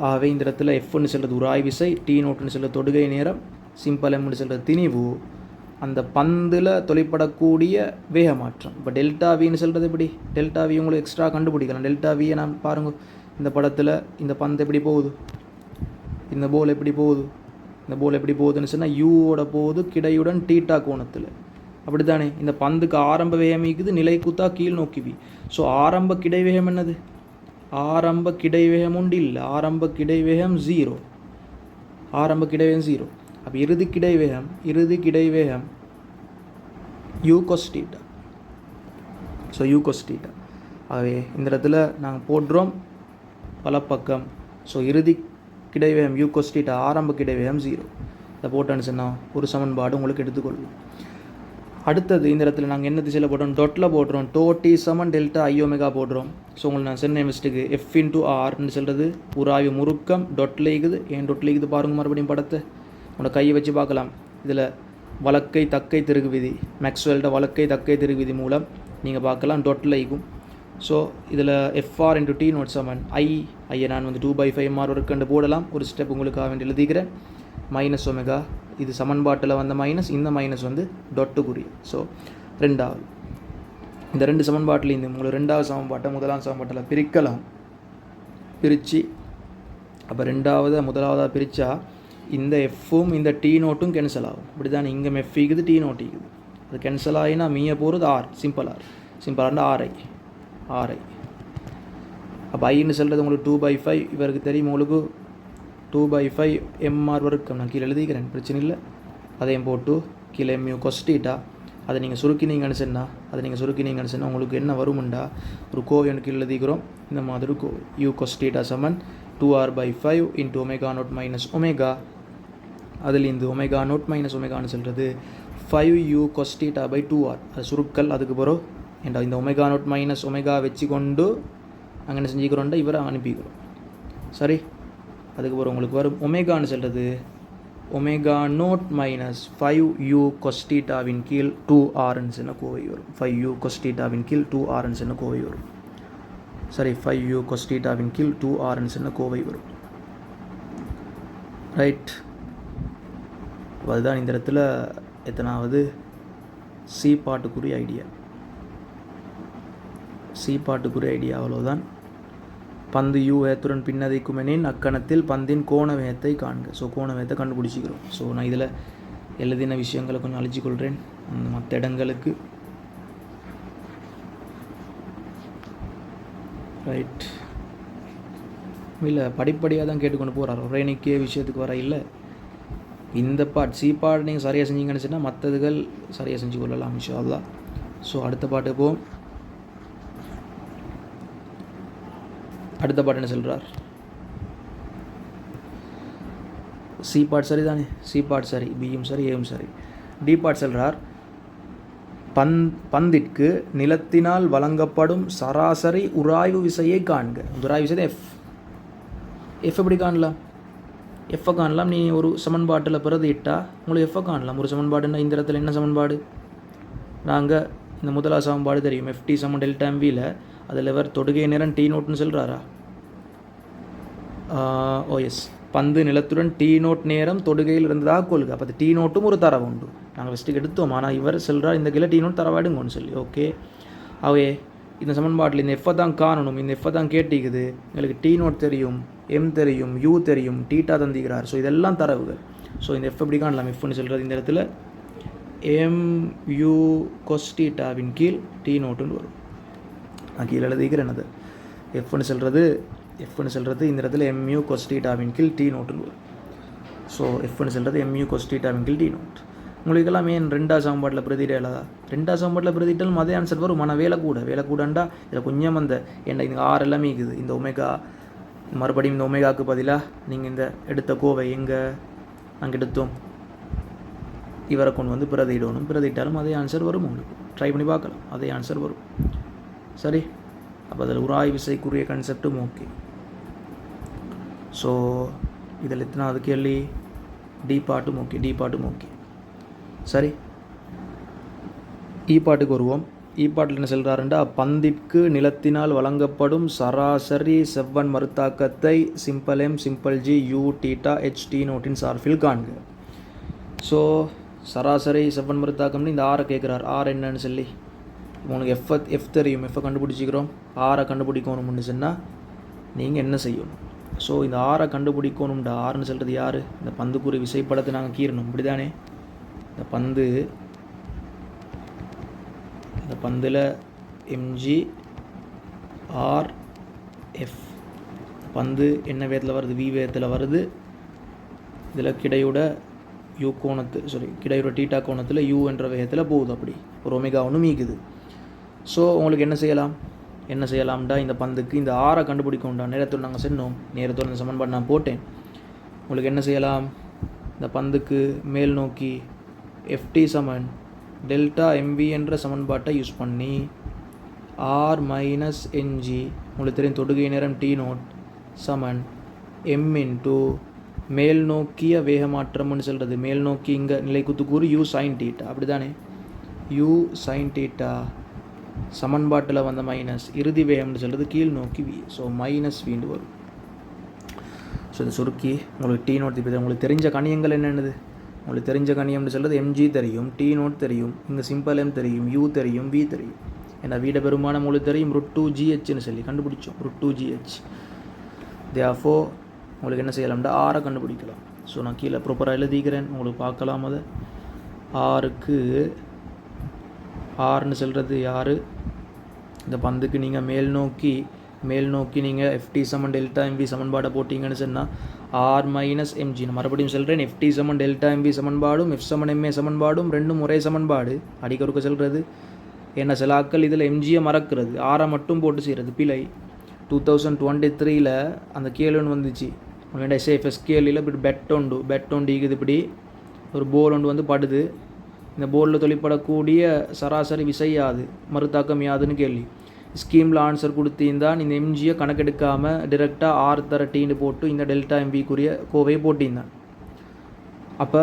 ஆகவே இந்த இடத்துல Fன்னு சொல்கிறது உராய் விசை, T0ன்னு சொல்கிறது தொடுகை நேரம், சிம்பிள் Mன்னு சொல்கிறது திணிவு, அந்த பந்தில் தொழிற்படக்கூடிய வேக மாற்றம். இப்போ ΔVன்னு சொல்கிறது எப்படி? ΔV உங்களுக்கு எக்ஸ்ட்ரா கண்டுபிடிக்கலாம். ΔVயை நான் பாருங்கள், இந்த படத்தில் இந்த பந்து எப்படி போகுது, இந்த போல் எப்படி போகுதுன்னு சொன்னால் யூவோட போகுது கிடையுடன் தீட்டா கோணத்தில். அப்படி தானே? இந்த பந்துக்கு ஆரம்ப வேகம் இருக்குது, நிலை குத்தா கீழ் நோக்கி. ஸோ ஆரம்ப கிடைவேகம் என்னது? ஆரம்ப கிடைவேகம் உண்டு இல்லை, ஆரம்ப கிடைவேகம் 0. ஆரம்ப கிடைவேகம் 0. அப்போ இறுதி கிடைவேகம் u cos theta. So u cos theta. ஆகவே இந்த இடத்துல நாங்கள் போடுறோம் வலப்பக்கம். ஸோ இறுதி கிடைவேகம் u cos theta, ஆரம்ப கிடைவேகம் 0. இதை போட்டோன்னு சொன்னால் ஒரு சமன்பாடு உங்களுக்கு எடுத்துக்கொள்ளும். அடுத்தது இந்த இடத்துல நாங்கள் என்ன திசையில் போடுறோம், டொட்டில் போடுறோம். டோ டி சமன் டெல்டா ஐ ஒமேகா போடுறோம். ஸோ உங்களுக்கு நான் சொன்ன மிஸ்டேக்கு எஃப் இன்டூ ஆர்ன்னு சொல்கிறது உராய்வு முறுக்கம் டொட்டில் இருக்குது. ஏன் டொட்டில் இருக்குது பாருங்கள், மறுபடியும் படத்தை உங்களோட கையை வச்சு பார்க்கலாம். இதில் வழக்கை தக்கை திருகு விதி, மேக்ஸ்வெல்ட வழக்கை தக்கை திருகு விதி மூலம் நீங்கள் பார்க்கலாம் டொட்டில் இருக்கும். ஸோ இதில் எஃப்ஆர் இன்டூ டி நோட் சமன் ஐயை நான் வந்து 2/5 MR இருக்குன்னு போடலாம். ஒரு ஸ்டெப் உங்களுக்காக வேண்டி எழுதிக்கிறேன். மைனஸ் ஒமேகா, இது சமன்பாட்டில் வந்த மைனஸ், இந்த மைனஸ் வந்து டொட்டுக்குரிய. ஸோ ரெண்டாவது இந்த ரெண்டு சமன்பாட்டிலேருந்து உங்களுக்கு ரெண்டாவது சமன்பாட்டை முதலாம் சமன்பாட்டில் பிரிக்கலாம். பிரித்து அப்போ ரெண்டாவது முதலாவதாக பிரித்தா இந்த எஃப்பும் இந்த டி நோட்டும் கேன்சல் ஆகும். இப்படி தான் இங்கே எஃப் இருக்குது, டி நோட் இருக்குது. அது கேன்சல் ஆகினா மீய போகிறது ஆர், சிம்பிள் ஆர்னா ஆர்ஐ. அப்போ ஐன்னு சொல்கிறது உங்களுக்கு 2/5. இவருக்கு தெரியும் உங்களுக்கு 2/5 MR வரைக்கும் நான் கீழே எழுதிக்கிறேன், பிரச்சனை இல்லை. அதையும் போட்டு கீழே mu cos theta. அதை நீங்கள் சுருக்கினீங்கன்னு சொன்னால் உங்களுக்கு என்ன வருமுண்டா, ஒரு கோவை கீழே எழுதிக்கிறோம். இந்த மாதிரி கோவை u cos theta சமன் 2r/5 into omega not minus omega. அதில் இந்த ஒமேகா நாட் மைனஸ் ஒமேகான்னு சொல்கிறது 5u cos theta/2r. அது சுருக்கல். அதுக்கு பிறகு இந்த ஒமேகா நாட் மைனஸ் ஒமேகா வச்சு கொண்டு அங்கே என்ன செஞ்சுக்கிறோம்டா இவரை அனுப்பிக்கிறோம். சரி, அதுக்கப்புறம் உங்களுக்கு வரும் ஒமேகான்னு சொல்கிறது omega not minus 5u cos thetaவின் கீழ் 2rன்னு சொன்ன கோவை வரும். 5u cos thetaவின் கீழ் 2rன்னு சொன்ன கோவை வரும். சரி, 5u cos thetaவின் கீழ் 2rன்னு சொன்ன கோவை வரும். ரைட். அதுதான் இந்த இடத்துல எத்தனாவது சி பாட்டுக்குரிய ஐடியா. அவ்வளோதான். பந்து யூ வேகத்துடன் பின்னதைக்குமெனின் அக்கணத்தில் பந்தின் கோண வேகத்தை காண்க. ஸோ கோண வேகத்தை கண்டுபிடிச்சிக்கிறோம். ஸோ நான் இதில் எழுதின விஷயங்களை கொஞ்சம் அழிச்சிக்கொள்கிறேன் மற்ற இடங்களுக்கு. ரைட். இல்லை, படிப்படியாக தான் கேட்டுக்கொண்டு போகிறார். ஒரே நிற்கிய விஷயத்துக்கு வர இல்லை. இந்த பாட் சி பாட் நீங்கள் சரியாக செஞ்சீங்கன்னு சொன்னால் மற்றதுகள் சரியாக செஞ்சு கொள்ளலாம் இன்ஷா அல்லாஹ். ஸோ அடுத்த பாட்டுக்கு போவோம். அடுத்த பாட்டு என்ன சொல்கிறார், சி பாட் சரி தானே, சி பாட் சரி, பியும் சரி, ஏவும் சரி. டி பாட் சொல்கிறார், பந்திற்கு நிலத்தினால் வழங்கப்படும் சராசரி உராய்வு விசையை காண்க. உராய்வு விசை எஃப் எப்படி காணலாம், எஃப்ஐ காணலாம். நீ ஒரு சமன்பாட்டில் பிரதிட்டா உங்களுக்கு எஃப்ஐ காணலாம். ஒரு சமன்பாடுன்னா இந்த இடத்துல என்ன சமன்பாடு, நாங்கள் இந்த முதலாவது சமன்பாடு தெரியும், எஃப்டி சமன் டெல்டா எம்வியில். அதில் இவர் தொடுகை நேரம் டி நோட்னு சொல்கிறாரா? எஸ், பந்து நிலத்துடன் டி நோட் நேரம் தொடுகையில் இருந்ததாக கொள்க. அப்போ டி நோட்டும் ஒரு தரவு உண்டு. நாங்கள் ஃபஸ்ட்டுக்கு எடுத்தோம். ஆனால் இவர் சொல்கிறார் இந்த கீழே டி நோட் தரவாடுங்கன்னு சொல்லி. ஓகே, அவே இந்த சமன்பாட்டில் இந்த எஃப்ஐ தான் காணணும். இந்த எஃப்ஐ தான் கேட்டிக்குது. எங்களுக்கு டி நோட் தெரியும், எம் தெரியும், யூ தெரியும், டீட்டா தந்திக்கிறார். ஸோ இதெல்லாம் தரவுகள். ஸோ இந்த எஃப் எப்படி காணலாம், எஃப்னு சொல்கிறது இந்த இடத்துல mu cos thetaவின் கீழ் டி நோட்டுன்னு வரும். நான் கீழே எழுதிக்கிறேன். அது எஃப்னு சொல்கிறது இந்த இடத்துல mu cos thetaவின் கீழ் டி நோட்டுன்னு வரும். ஸோ எஃப்னு சொல்கிறது mu cos thetaவின் கீழ் டி நோட். உங்களுக்கெல்லாம் ஏன் ரெண்டாவது சமன்பாட்டில் பிரதிட்டாலா? ரெண்டாவது சமன்பாட்டில் பிரதிட்டாலும் அதே ஆன்சர் வரும். ஆனால் வேலை கூடண்டா இதில் கொஞ்சம் அந்த என்ன இந்த ஆர் எல்லாமே இருக்குது. இந்த ஒமேகா மறுபடியும் இந்த ஒமேகாவுக்கு பதிலாக நீங்கள் இந்த எடுத்த கோவை எங்கே நாங்கள் எடுத்தோம் இவரை கொண்டு வந்து பிரதிட்டாலும் அதே ஆன்சர் வரும். உங்களுக்கு ட்ரை பண்ணி பார்க்கலாம், அதே ஆன்சர் வரும். சரி, அப்போ அதில் உராய் விசைக்குரிய கான்செப்டும் ஓகே. ஸோ இதில் எத்தனாவது கேள்வி, டி பாட்டும் ஓகே. சரி, இ பாட்டுக்கு வருவோம். இ பாட்டில் என்ன சொல்கிறாருண்டா, பந்திற்கு நிலத்தினால் வழங்கப்படும் சராசரி செவ்வன் மறுத்தாக்கத்தை simple M simple G U theta H T நோட்டின் சார்பில் காண்க. ஸோ சராசரி செவ்வன் மறுத்தாக்கம்னு இந்த ஆரை கேட்குறார். ஆர் என்னன்னு சொல்லி உங்களுக்கு எஃப் தெரியும், எஃப்ஐ கண்டுபிடிச்சிக்கிறோம். ஆரை கண்டுபிடிக்கணும்னு சொன்னால் நீங்கள் என்ன செய்யணும்? ஸோ இந்த ஆரை கண்டுபிடிக்கணும்டா. ஆறுன்னு சொல்கிறது யார்? இந்த பந்துக்குரிய விசைப்படத்தை நாங்கள் கீறணும், இப்படி தானே? இந்த பந்தில் எம்ஜி ஆர் எஃப். பந்து என்ன வேகத்தில் வருது? வி வேகத்தில் வருது. இதில் கிடையோட யூ கிடையோட டீட்டா கோணத்தில் யூ என்ற வேகத்தில் போகுது. அப்படி ஒரு ஒமேகா ஒன்று மீக்குது. ஸோ உங்களுக்கு என்ன செய்யலாம்டா, இந்த பந்துக்கு இந்த ஆரை கண்டுபிடிக்கணும்டா. நேரத்தோடு நாங்கள் சென்னோம், நேரத்தோடு இந்த சமன்பாடு நான் போட்டேன். உங்களுக்கு என்ன செய்யலாம், இந்த பந்துக்கு மேல் நோக்கி FT சமன் டெல்டா MV என்ற சமன்பாட்டை யூஸ் பண்ணி R மைனஸ் NG, உங்களுக்கு தெரியும் தொடுகை நேரம் T0 சமன் M இன்ட்டு மேல் நோக்கிய வேகமாற்றம்னு சொல்கிறது. மேல் நோக்கி இங்கே நிலைக்குத்துக்கூறு U sin θ, அப்படி தானே, U sin θ சமன்பாட்டில் வந்த மைனஸ் இறுதி வேகம்னு சொல்கிறது கீழ் நோக்கி V. ஸோ மைனஸ் வீண்டு வரும். ஸோ இதை சுருக்கி உங்களுக்கு T0 இப்போ உங்களுக்கு தெரிஞ்ச கணியங்கள் என்னென்னது, உங்களுக்கு தெரிஞ்ச கணியம்னு சொல்கிறது MG தெரியும், T0 தெரியும், இங்கே சிம்பிள் M தெரியும், U தெரியும், V தெரியும். ஏன்னா வீட பெருமானம் உங்களுக்கு தெரியும் √2GHன்னு சொல்லி கண்டுபிடிச்சோம். √2GH. therefore உங்களுக்கு என்ன செய்யலாம்டா, ஆரை கண்டுபிடிக்கலாம். ஸோ நான் கீழே ப்ராப்பராக எழுதிக்கிறேன், உங்களுக்கு பார்க்கலாம். அது ஆருக்கு ஆர்னு சொல்கிறது யார், இந்த பந்துக்கு நீங்கள் மேல் நோக்கி நீங்கள் FT சமன் டெல்டா MV சமன்பாடை போட்டிங்கன்னு சொன்னால் R மைனஸ் MG. நான் மறுபடியும் சொல்கிறேன், FT சமன் டெல்டா MV சமன்பாடும் F சமன் MA சமன்பாடும் ரெண்டும் ஒரே சமன்பாடு. அடிக்கொருக்க சொல்கிறது. ஏன்னா சில ஆக்கள் இதில் MGயை மறக்கிறது, ஆரை மட்டும் போட்டு செய்கிறது பிழை. 2023 அந்த கேள்வி வந்துச்சு. உங்களோட SFS கேள்வியில் இப்படி பெட் ஒன்று இருக்குது. இப்படி ஒரு போல் ஒன்று வந்து படுது. இந்த போலில் தொழிற்படக்கூடிய சராசரி விசை யாது, மறுத்தாக்கம் யாதுன்னு கேள்வி. ஸ்கீமில் ஆன்சர் கொடுத்திருந்தான் இந்த MGயை கணக்கெடுக்காமல் டிரெக்டாக R தர Tன்னு போட்டு இந்த டெல்டா MVக்குரிய கோவையை போட்டிருந்தான். அப்போ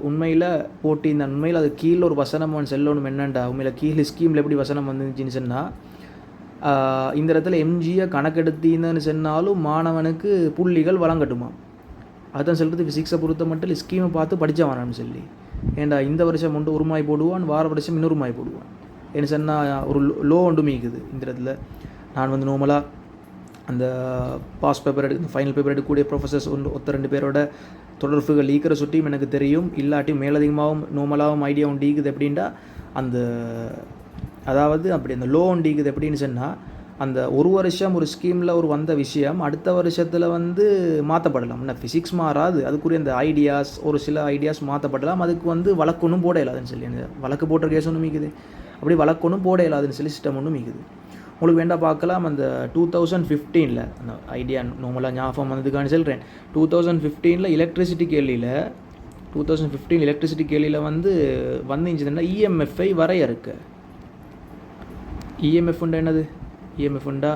உண்மையில் அது கீழே ஒரு வசனம் செல்லணும். என்னண்டா உண்மையில் கீழே ஸ்கீமில் எப்படி வசனம் வந்துச்சுன்னு சொன்னால், இந்த இடத்துல MGயை கணக்கெடுத்தின்னு சொன்னாலும் மாணவனுக்கு புள்ளிகள் வழங்கட்டுமா. அதுதான் சொல்கிறது ஃபிசிக்ஸை பொறுத்த மட்டும் ஸ்கீமை பார்த்து படித்தா வேணாம்னு சொல்லி. ஏண்டா இந்த வருஷம் ஒன்று ஒரு மாய் போடுவான், வார வருஷம் இன்னொரு மாய் போடுவான். என்ன சொன்னால் ஒரு லோ ஒன்று மீக்குது. இந்த இடத்துல நான் வந்து நார்மலாக அந்த பாஸ் பேப்பர் ஃபைனல் பேப்பர் எடுக்கக்கூடிய ப்ரொஃபஸர்ஸ் ஒருத்தர் 2 பேரோட தொடர்புகள் ஈக்கிற சுட்டியும் எனக்கு தெரியும். இல்லாட்டியும் மேலதிகமாகவும் நார்மலாகவும் ஐடியா ஒன்று ஈக்குது. எப்படின்னா அந்த அதாவது அப்படி அந்த லோ ஒன்று ஈக்குது எப்படின்னு சொன்னால், அந்த ஒரு வருஷம் ஒரு ஸ்கீமில் ஒரு வந்த விஷயம் அடுத்த வருஷத்தில் வந்து மாற்றப்படலாம். என்ன ஃபிசிக்ஸ் மாறாது, அதுக்குரிய அந்த ஐடியாஸ் ஒரு சில ஐடியாஸ் மாற்றப்படலாம். அதுக்கு வந்து வழக்கு ஒன்றும் போட இல்லாதுன்னு சொல்லி, அந்த வழக்கு போட்ட கேஸ் ஒன்றும் மீக்குது. அப்படி வழக்கு ஒன்றும் போட இல்லாதுன்னு சொல்லி சிஸ்டம் ஒன்றும் மீக்குது. உங்களுக்கு வேண்டாம் பார்க்கலாம். அந்த 2015 அந்த ஐடியா நார்மலாக ஞாபகம் வந்ததுக்கான சொல்கிறேன். 2015 எலக்ட்ரிசிட்டி கேள்வியில் வந்து வந்துச்சுன்னா இஎம்எஃப்ஐ வரையறுக்க. இஎம்எஃப்ண்டா என்னது, இஎம்எஃப்ண்டா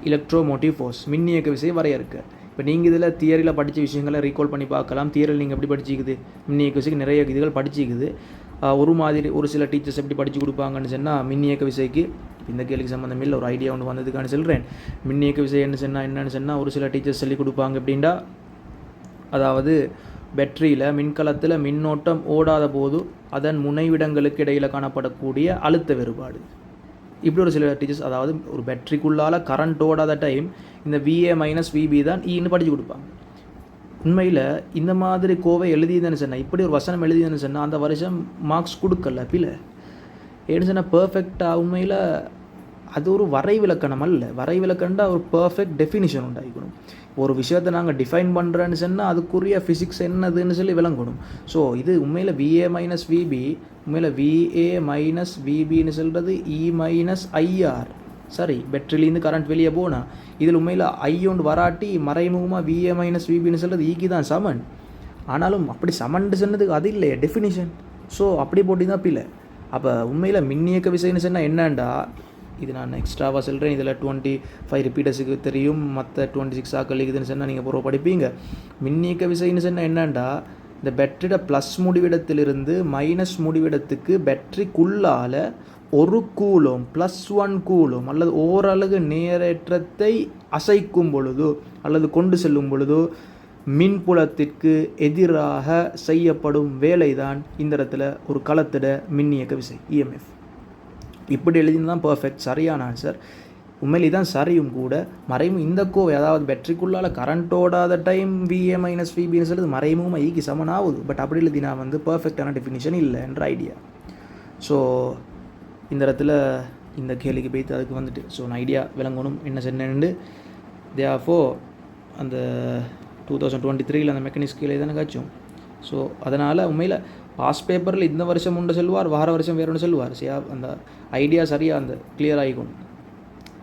எலக்ட்ரோமோட்டிவ் ஃபோர்ஸ், மின்னியக்க விசை வரையறுக்க. இப்போ நீங்கள் இதில் தியரியில் படித்த விஷயங்களை ரீகால் பண்ணி பார்க்கலாம். தியரியில் நீங்கள் எப்படி படிச்சிக்குது, மின்னியக்க விசைக்கு நிறைய இதுகள் படிச்சிக்குது. ஒரு சில டீச்சர்ஸ் எப்படி படித்து கொடுப்பாங்கன்னு சொன்னால், மின்னியக்க விசைக்கு இந்த கேள்விக்கு சம்மந்தம் இல்லை, ஒரு ஐடியா ஒன்று வந்ததுக்கான சொல்கிறேன். மின்னியக்க விசை என்னன்னு சொன்னால் ஒரு சில டீச்சர்ஸ் சொல்லி கொடுப்பாங்க. எப்படின்னா, அதாவது பேட்டரியில் மின்கலத்தில் மின்னோட்டம் ஓடாத போது அதன் முனைவிடங்களுக்கு இடையில் காணப்படக்கூடிய அழுத்த வேறுபாடு. இப்படி ஒரு சில டீச்சர்ஸ், அதாவது ஒரு பேட்டரிக்குள்ளால் கரண்ட் ஓடாத டைம் இந்த VA மைனஸ் VB தான் ஈன்னு படித்து கொடுப்பாங்க. உண்மையில் இந்த மாதிரி கோவை எழுதியதுன்னு சொன்னால், இப்படி ஒரு வசனம் எழுதியதுன்னு சொன்னால் அந்த வருஷம் மார்க்ஸ் கொடுக்கல. பிள்ளை ஏன்னு சொன்னால் பர்ஃபெக்டாக உண்மையில் அது ஒரு வரைவிலக்கணம் அல்ல. வரைவிலக்கண்டா ஒரு பர்ஃபெக்ட் டெஃபினிஷன் உண்டாகிக்கணும். ஒரு விஷயத்தை நாங்கள் டிஃபைன் பண்ணுறேன்னு சொன்னால் அதுக்குரிய ஃபிசிக்ஸ் என்னதுன்னு சொல்லி விளங்கணும். ஸோ இது உண்மையில் VA மைனஸ் VB, உண்மையில் VA மைனஸ் VBன்னு சொல்கிறது E மைனஸ் IR. சரி, பேட்டரியிலேருந்து கரண்ட் வெளியே போனால் இதில் உண்மையில் ஒன்று வராட்டி மறைமுகமாக VA மைனஸ் VBன்னு சொல்கிறது ஈக்கு தான் சமன். ஆனாலும் அப்படி சமன்ட்டு சொன்னதுக்கு அது இல்லையே டெஃபினிஷன். ஸோ அப்படி போட்டி தான் பிள்ளை. அப்போ உண்மையில் மின்னியக்க விசைன்னு சொன்னால் என்னண்டா, இது நான் எக்ஸ்ட்ராவாக சொல்கிறேன். இதில் 25 ரிப்பீட்டர்ஸுக்கு தெரியும், மற்ற 26 ஆக்கள் இருக்குதுன்னு சொன்னால் நீங்கள் பூர்வ படிப்பீங்க. மின்னியக்க விசைன்னு சொன்னால் என்னண்டா, இந்த பேட்டரியோட ப்ளஸ் முடிவிடத்திலிருந்து மைனஸ் முடிவிடத்துக்கு பேட்டரிக்குள்ளால் 1 கூலும் +1 கூலும் அல்லது ஓரளவு நேரேற்றத்தை அசைக்கும் பொழுதோ அல்லது கொண்டு செல்லும் பொழுதோ மின்புலத்திற்கு எதிராக செய்யப்படும் வேலைதான் இந்த இடத்துல ஒரு களத்திட மின்னியக்க விசை EMF. இப்படி எழுதினா பர்ஃபெக்ட் சரியான ஆன்சர். உண்மையில் இதுதான் சரியும் கூட. மறைமும் இந்த கோவை, அதாவது பேட்டரிக்குள்ளால் கரண்ட் ஓடாத டைம் VA மைனஸ் VBன்னு சொல்லுது மறைமுகமாக ஈக்கு சமன் ஆகுது. பட் அப்படி எழுதினா வந்து பர்ஃபெக்டான டெஃபினிஷன் இல்லை என்ற ஐடியா. ஸோ இந்த இடத்துல இந்த கேள்விக்கு போய்த்து அதுக்கு வந்துட்டு ஸோ நான் ஐடியா விளங்கணும் என்ன சொன்னேன்னு. தேர்ஃபோர் அந்த 2023 அந்த மெக்கானிக்ஸ் கீழே தானே காய்ச்சும் ஸோ அதனால் உண்மையில் பாஸ் பேப்பரில் இந்த வருஷம் ஒன்று சொல்லுவார், வார வருஷம் வேறு ஒன்று சொல்லுவார். அந்த ஐடியா சரியாக அந்த கிளியர் ஆகிக்கணும்.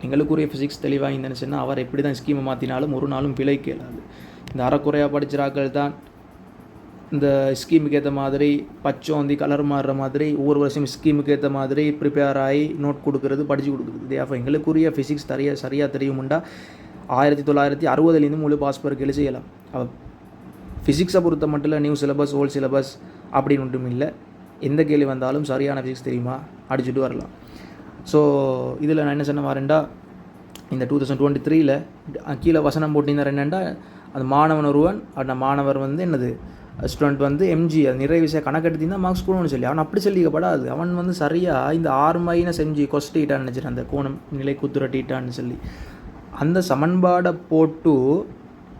எங்களுக்குரிய ஃபிசிக்ஸ் தெளிவாக இருந்தேன்னு சொன்னால் அவர் எப்படி தான் ஸ்கீமை மாற்றினாலும் ஒரு நாளும் பிழைக்க இயலாது. இந்த அறக்குறையாக படிச்சிராக்கள் தான் இந்த ஸ்கீமுக்கு ஏற்ற மாதிரி பச்சோந்தி கலர் மாறுற மாதிரி ஒவ்வொரு வருஷம் ஸ்கீமுக்கு ஏற்ற மாதிரி ப்ரிப்பேர் ஆகி நோட் கொடுக்குறது, படித்து கொடுக்குறது. அப்போ எங்களுக்குரிய ஃபிசிக்ஸ் சரியாக தெரியுமுண்டா 1960 முழு பாஸ் பர்க்கு செய்யலாம். அப்போ ஃபிசிக்ஸை பொறுத்த மட்டும் இல்லை, நியூ சிலபஸ் ஓல்டு சிலபஸ் அப்படின்னு ஒன்றும் இல்லை. எந்த கேள்வி வந்தாலும் சரியான ஃபிசிக்ஸ் தெரியுமா அடிச்சுட்டு வரலாம். ஸோ இதில் நான் என்ன சொன்ன வரேன்டா, இந்த 2023 கீழே வசனம் போட்டிருந்தார் என்னென்னா, அந்த மாணவன் ஒருவன் அந்த மாணவர் வந்து என்னது ஸ்டூடெண்ட் வந்து எம்ஜி அது நிறைய விஷயம் கணக்கெடுத்திருந்தால் மார்க்ஸ் கொடுன்னு சொல்லி அவன் அப்படி சொல்லிக்கப்படாது. அவன் வந்து சரியாக இந்த R-MG கொஸ்டிட்டான்னு நினச்சிட்டு அந்த கோணம் நிலை குத்துரட்டிட்டான்னு சொல்லி அந்த சமன்பாடை போட்டு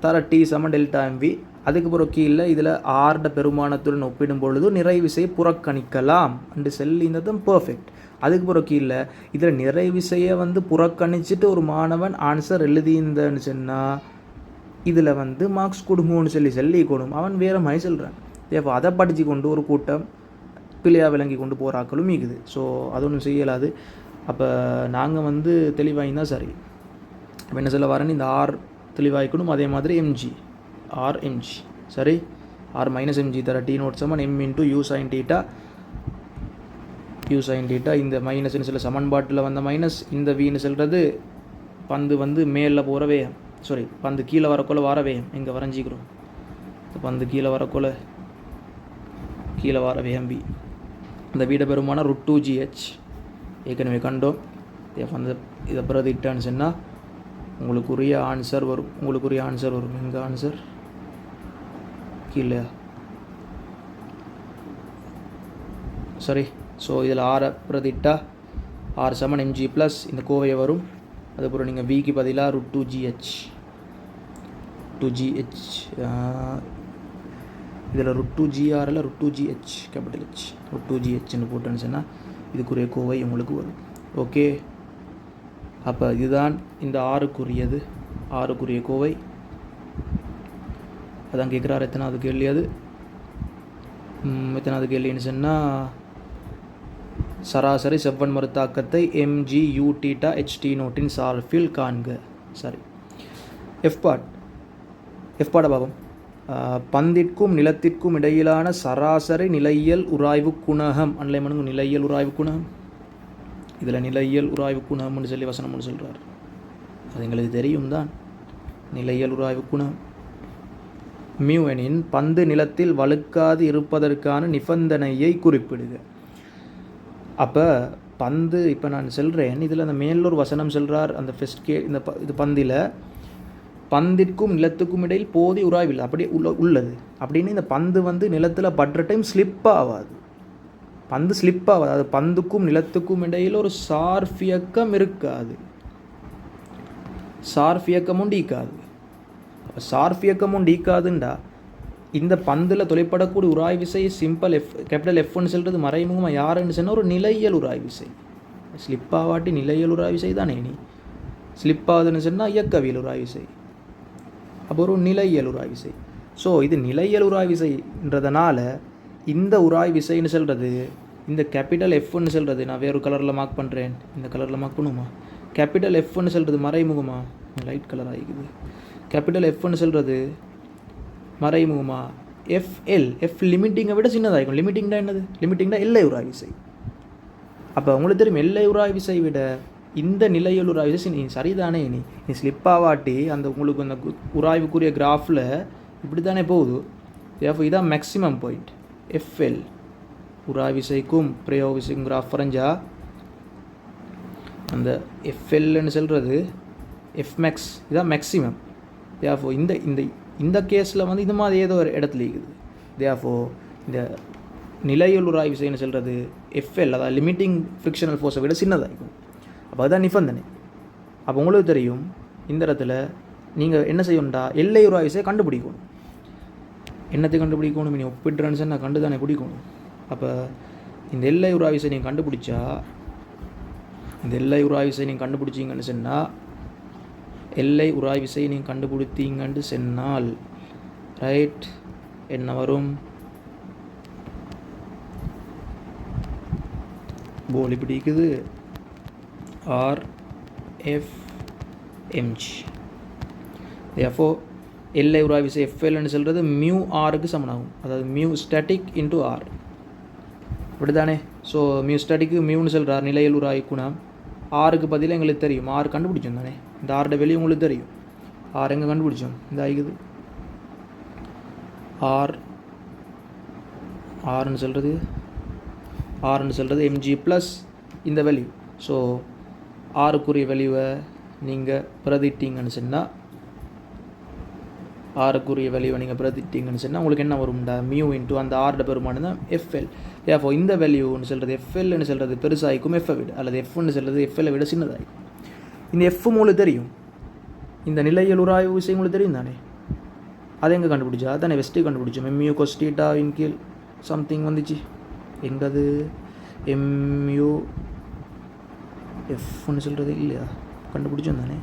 தர T = ΔMV. அதுக்கு பிறகு கீழே இதில் ஆர்ட பெருமானத்துடன் ஒப்பிடும் பொழுது நிறை விசையை புறக்கணிக்கலாம் என்று சொல்லி தான் பர்ஃபெக்ட். அதுக்கு பிறகு கீழே இதில் நிறை விசையை வந்து புறக்கணிச்சுட்டு ஒரு மாணவன் ஆன்சர் எழுதியிருந்தேன்னு சொன்னால் இதில் வந்து மார்க்ஸ் கொடுங்கன்னு சொல்லி கொடுக்கும். அவன் வேறு மாதிரி சொல்கிறான். இப்போ அதை படித்து கொண்டு ஒரு கூட்டம் பிள்ளையாக விளங்கி கொண்டு போகிறாக்களும் இருக்குது. ஸோ அது ஒன்றும் செய்யலாது. அப்போ நாங்கள் வந்து தெளிவாகிருந்தால் சரி. அப்போ என்ன சொல்ல வரேன்னு, இந்த R தெளிவாகிக்கணும். அதே மாதிரி MG R-MG சரி. R-MG தர T நோட் சமன் M × U sin θ. இந்த மைனஸ்ன்னு சொல்ல சமன்பாட்டில் வந்த மைனஸ், இந்த வின்னு சொல்கிறது பந்து வந்து மேலே போகிற வேகம், சாரி பந்து கீழே வரக்குள்ள வார வேகம். எங்கே வரைஞ்சிக்கிறோம், பந்து கீழே வரக்குள்ள கீழே வார வேகம் V. இந்த வீட பெருமான √2GH ஏற்கனவே கண்டோம். அந்த இதை பிரதிட்டான்னு சொன்னால் உங்களுக்குரிய ஆன்சர் வரும். எங்கே ஆன்சர் கீழே சரி. ஸோ இதில் R பிரதிட்டா R = MG + இந்த கோவையை வரும். அதுக்கப்புறம் நீங்கள் விக்கு பதிலாக √2GH இதில் √2GR இல்லை √2GH கேபிட்டல் H √2GHன்னு போட்டேன்னு சொன்னால் இதுக்குரிய கோவை உங்களுக்கு வரும். ஓகே, அப்போ இதுதான் இந்த ஆறுக்குரிய கோவை. அதான் கேட்குறாரு எத்தனாவது கேள்வி. அது எத்தனாவது கேள்வின்னு சொன்னால், சராசரி செவ்வன் மறுத்தாக்கத்தை mg/u(θ)ht0 சார்பில் காண்க. சரி, எஃப் பாட பாவம். பந்திற்கும் நிலத்திற்கும் இடையிலான சராசரி நிலையியல் உராய்வு குணகம். அன்லைமனுங்க நிலையியல் உராய்வு குணகம். இதில் நிலையியல் உராய்வு குணகம்னு சொல்லி வசனம்னு சொல்கிறார். அது எங்களுக்கு தெரியும் தான். நிலையியல் உராய்வு குணகம் மியூஎனின் பந்து நிலத்தில் வழுக்காது இருப்பதற்கான நிபந்தனையை குறிப்பிடுக. அப்போ பந்து இப்போ நான் சொல்கிறேன், இதில் அந்த மேலொரு வசனம் சொல்கிறார். அந்த ஃபஸ்ட் இது பந்தில் பந்திற்கும் நிலத்துக்கும் இடையில் போதிய உராய்வில் அப்படி உள்ளது அப்படின்னு. இந்த பந்து வந்து நிலத்தில் படுற டைம் ஸ்லிப் ஆகாது. பந்து ஸ்லிப் ஆகாது. அது பந்துக்கும் நிலத்துக்கும் இடையில் ஒரு சார்பியக்கம் இருக்காது. சார்பியக்கமும் நீக்காது. சார்பியக்கமும் நீக்காதுண்டா இந்த பந்தில் தொலைப்படக்கூடிய உராய் விசை சிம்பிள் கேபிட்டல் F1 சொல்கிறது மறைமுகமாக யாருன்னு சொன்னால் ஒரு நிலையியல் உராய் விசை. ஸ்லிப் ஆகாட்டி நிலையியல் உராய் விசை தானே. நீ ஸ்லிப் ஆகுதுன்னு சொன்னால் இயக்கவியல் உராய் விசை. அப்போ ஒரு நிலையியல் உராய் விசை. ஸோ இது நிலையியல் உராய் விசைன்றதுனால இந்த உராய் விசைன்னு சொல்கிறது, இந்த கேபிட்டல் F1 சொல்கிறது, நான் வேறு கலரில் மார்க் பண்ணுறேன். இந்த கலரில் மார்க் பண்ணுமா? கேபிட்டல் F1 சொல்கிறது மறைமுகமா? Light colour ஆகிக்குது. கேபிட்டல் F1 சொல்கிறது மறைமுகமா? F லிமிட்டிங்கை விட சின்னதாகிக்கும். லிமிட்டிங்னா என்னது? லிமிட்டிங்னா எல்லை உராய் விசை. அப்போ உங்களுக்கு தெரியும், எல்லை உராய் விசை விட இந்த நிலையில் உராய் விசை நீ சரிதானே. நீ ஸ்லிப் ஆகாட்டி அந்த உங்களுக்கு அந்த உராய்வுக்குரிய கிராஃபில் இப்படி தானே போகுது. இதான் மேக்ஸிமம் பாயிண்ட். FL உராய் விசைக்கும் பிரயோக விசைக்கும் கிராஃப் வரைஞ்சா அந்த FLன்னு சொல்கிறது Fmax இதான் மேக்ஸிமம். இந்த இந்த இந்த கேஸில் வந்து இது மாதிரி ஏதோ ஒரு இடத்துல இருக்குது. இந்த நிலையில் உராய் விசைன்னு சொல்கிறது FL, அதாவது லிமிட்டிங் ஃப்ரிக்ஷனல் ஃபோர்ஸை விட சின்னதாகிக்கும். அப்போ அதுதான் நிபந்தனை. அப்போ உங்களுக்கு தெரியும், இந்த இடத்துல நீங்கள் என்ன செய்யணும்டா, எல்லை உராய் விசையை கண்டுபிடிக்கணும். என்னத்தை கண்டுபிடிக்கணும்? நீ ஒப்பிடுறேன்னு சொன்னால் கண்டு தானே பிடிக்கணும். அப்போ இந்த எல்லை உராய் விசை நீங்கள் கண்டுபிடிச்சா, இந்த எல்லை உராய் விசை நீங்கள் கண்டுபிடிச்சிங்கன்னு சொன்னால், எல்லை உராய் விசை நீங்கள் கண்டுபிடித்தீங்கன்னு சொன்னால் ரைட் என்ன வரும்? போல் இப்படி இருக்குது ஆர் எஃப் எம்ஜி. therefore எல்லை உராய் விசை எஃப்எல்னு சொல்கிறது மியூ ஆருக்கு சமனாகும். அதாவது மியூ ஸ்டாட்டிக் இன்ட்டு ஆர், இப்படி தானே. ஸோ மியூ ஸ்டாட்டிக்கு மியூன்னு சொல்கிறார் நிலையில் உராய் குணம். ஆருக்கு பதிலாக எங்களுக்கு தெரியும், ஆறு கண்டுபிடிச்சோம் தானே. இந்த ஆரோட வெளியே உங்களுக்கு தெரியும். ஆறு எங்கே கண்டுபிடிச்சோம், இந்த ஆகிக்குது ஆறுன்னு சொல்கிறது எம்ஜி ப்ளஸ் இந்த வேல்யூ. ஸோ ஆறுக்குரிய வேல்யூவை நீங்கள் பிரதிட்டிங்கன்னு சொன்னால் உங்களுக்கு என்ன வரும்டா, மியூ இன்ட்டு அந்த ஆரோட பெருமானு தான் எஃப்எல். அப்போ இந்த வேல்யூன்னு சொல்கிறது எஃப்எல்னு சொல்கிறது பெருசாகிக்கும் எஃப்ஐ விட, அல்லது எஃப்னு சொல்கிறது எஃப்எல்லை விட சின்னதாகிக்கும். இந்த எஃப் உங்களுக்கு தெரியும், இந்த நிலையில் உராய்வு விஷயம் உங்களுக்கு தெரியும் தானே. அதை எங்கே கண்டுபிடிச்சா தானே வெஸ்ட்டு கண்டுபிடிச்சோம். எம்யூ கொஸ்டீட்டா இன் கீழ் சம்திங் வந்துச்சு. எங்கது எம்யூ எஃப்னு சொல்கிறது இல்லையா, கண்டுபிடிச்சோம் தானே.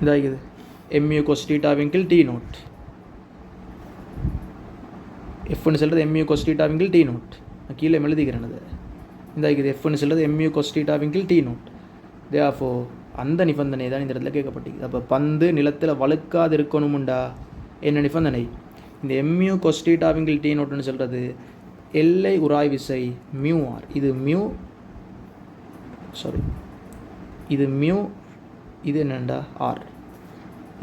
இதாகிது எம்யூ கொஸ்டீட்டாவின் கீழ் டி நோட். எஃப்னு சொல்கிறது எம்யூ கொஸ்டீட்டாவின் கீழ் டி நோட். நான் கீழே எழுதிக்கிறேன். அது இதாகிது எஃப்னு சொல்கிறது எம்யூ கொஸ்டீட்டாவின் கீழ் டி நோட். therefore அந்த நிபந்தனை தான் இந்த இடத்துல கேட்கப்பட்டிருக்கு. அப்போ பந்து நிலத்தில் வழுக்காது இருக்கணுமுண்டா என்ன நிபந்தனை, இந்த எம்யூ கொஸ்டீட்டாவின் கீழ் டி நோட்டுன்னு சொல்கிறது எல்லை உராய் விசை மியூ ஆர். இது மியூ இது என்னண்டா ஆர்.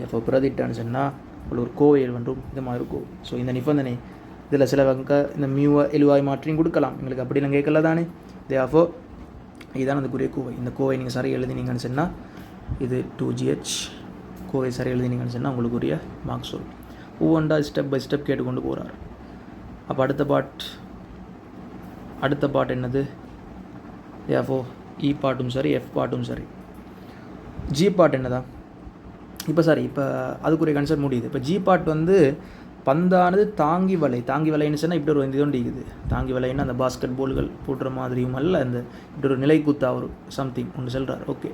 எப்போ பிரதிட்டான்னு சொன்னால் ஒரு கோவையில் வந்துடும் இந்த மாதிரி கோவை. ஸோ இந்த நிபந்தனை இதில் சில இந்த மியூவை எழுவாய் மாற்றியும் கொடுக்கலாம், எங்களுக்கு அப்படிலாம் கேட்கல தானே. therefore இதுதான் அதுக்குரிய கோவை. இந்த கோவை நீங்கள் சரி எழுதினீங்கன்னு சொன்னால் இது 2GH கோவை சரி எழுதினீங்கன்னு சொன்னால் உங்களுக்குரிய மார்க்ஸ் வரும். ஒவ்வொன்றா ஸ்டெப் பை ஸ்டெப் கேட்டுக்கொண்டு போகிறார். அப்போ அடுத்த பாட் என்னது, therefore இ பாட்டும் சரி எஃப் பாட்டும் சரி. ஜி பாட் என்னதான் இப்போ அதுக்குரிய கன்செப்ட் முடியுது. இப்போ ஜி பாட் வந்து பந்தானது தாங்கி வலைன்னு சொன்னால் இப்படி ஒரு இது ஒன்று இருக்குது. தாங்கி வலைன்னு அந்த பாஸ்கெட் பால்கள் போடுற மாதிரியும் அல்ல, இந்த இப்படி ஒரு நிலை குத்தா ஒரு சம்திங் ஒன்று சொல்கிறார். ஓகே,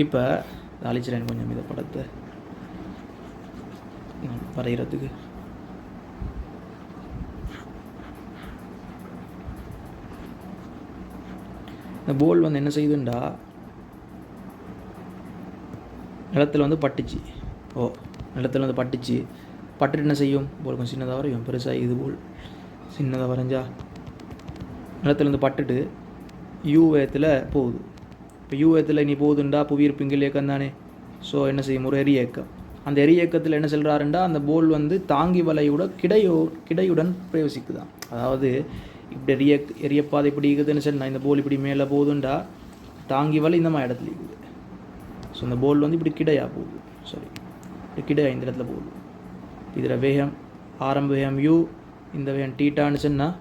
இப்போ அழிச்சிடேன் கொஞ்சம் இதை படத்தை வரைகிறதுக்கு. இந்த போல் வந்து என்ன செய்யுதுண்டா, நிலத்தில் வந்து பட்டுச்சு. நிலத்தில் வந்து பட்டுட்டு என்ன செய்யும், போல் கொஞ்சம் சின்னதாக வரையும், பெருசாக இது போல் சின்னதாக வரைஞ்சா நிலத்துலேருந்து பட்டுட்டு யூ வேகத்தில் போகுது. இப்போ யூ வேகத்தில் நீ போகுதுண்டா புவியீர்ப்பிங்கில் இயக்கம் தானே. ஸோ என்ன செய்யும், ஒரு எரி இயக்கம். அந்த எரி இயக்கத்தில் என்ன சொல்கிறாருண்டா, அந்த போல் வந்து தாங்கி வலையோட கிடையுடன் பிரவேசிக்குதான். அதாவது இப்படி எரியப்பாதை இப்படி இருக்குதுன்னு சொன்னால் இந்த போல் இப்படி மேலே போகுதுண்டா, தாங்கி வலை இந்த மாதிரி இடத்துல இருக்குது. ஸோ இந்த போல் வந்து இப்படி கிடையா போகுது, இப்படி கிடையா இந்த இடத்துல போகுது. இதில் வேகம் ஆரம்ப வேகம் யூ, இந்த வேகம் டீட்டான்னு சொன்னால்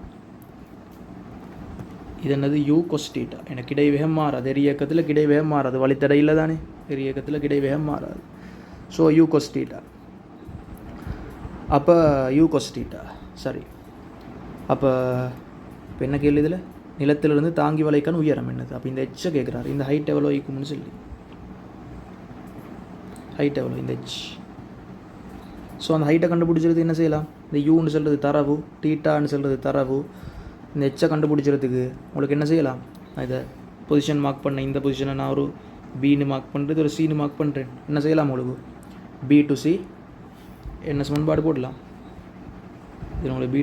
இது என்னது யூ கொஸ் டீட்டா. எனக்கு கிடை வேகம் மாறாது, எரி இயக்கத்தில் கிடை வேகம் மாறாது, வழித்தடையில் தானே எரி இயக்கத்தில் கிடை வேகம் மாறாது. So U cos theta. அப்போ யூ கொஸ் டீட்டா சரி. அப்போ இப்போ என்ன கேள்வி இதில், நிலத்திலிருந்து தாங்கி வலைக்கான உயரம் என்னது. அப்போ இந்த எச்சை கேட்குறாரு, இந்த ஹைட் எவ்வளோ வைக்கும்னு சொல்லி. ஹைட் எவ்வளோ இந்த எச். ஸோ அந்த ஹைட்டை கண்டுபிடிச்சிருக்கு என்ன செய்யலாம், இந்த யூன்னு சொல்கிறது தரவு, டீட்டான்னு சொல்கிறது தரவு. இந்த எச்சை கண்டுபிடிக்கிறதுக்கு உங்களுக்கு என்ன செய்யலாம், நான் இதை பொசிஷன் மார்க் பண்ணேன், இந்த பொசிஷனை நான் ஒரு பின்னு மார்க் பண்ணுறது, ஒரு சின்னு மார்க் பண்ணுறேன். என்ன செய்யலாம், உங்களுக்கு பி டு சி என்ன சமன்பாடு போடலாம். இதில் உங்களுக்கு பி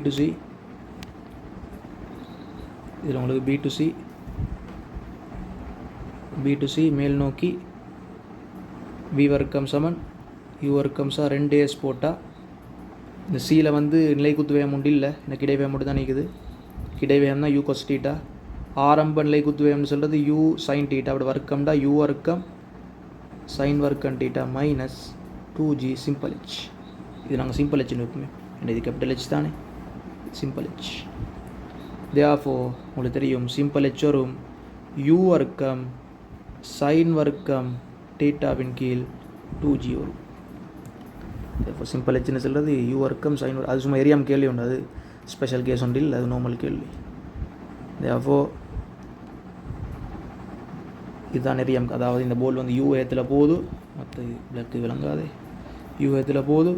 டு சி மேல் நோக்கி வி வர்க்கம் சமன் யூ வர்க்கம் சார் 2s போட்டால் இந்த சியில் வந்து நிலைக்குத்து வேகம் உண்டு இல்லை, எனக்கு கிடைவேகம் மட்டும் தான் நிற்குது. கிடைவேகம் தான் யூ கொஸ் டீட்டா. ஆரம்ப நிலைக்குத்து வேகம்னு சொல்கிறது யூ சைன் டீட்டா. அப்படி வர்க்கம்டா யூ வர்க்கம் சைன் வர்க்கம் theta minus 2g simple H. இது நாங்கள் சிம்பிள் ஹெச்னு வைப்போமே, இது கேபிட்டல் ஹெச் தானே, சிம்பிள் ஹெச். therefore உங்களுக்கு தெரியும் சிம்பிள் ஹெச் வரும் யூ வர்க்கம் சைன் வர்க்கம் டீட்டாவின் கீழ் 2g வரும். இப்போ சிம்பிள் ஹெச்னு சொல்கிறது யூ வர்க்கம் சைன், அது சும்மா எரியாமல் கேள்வி உண்டு, அது ஸ்பெஷல் கேஸ் உண்டு இல்லை, அது நார்மல் கேள்வி. therefore இதுதான் எரியாம். அதாவது இந்த போல் வந்து யூ ஏத்தில் போகுது, மற்ற விளக்கு விளங்காதே, யூ ஏத்தில் போகுது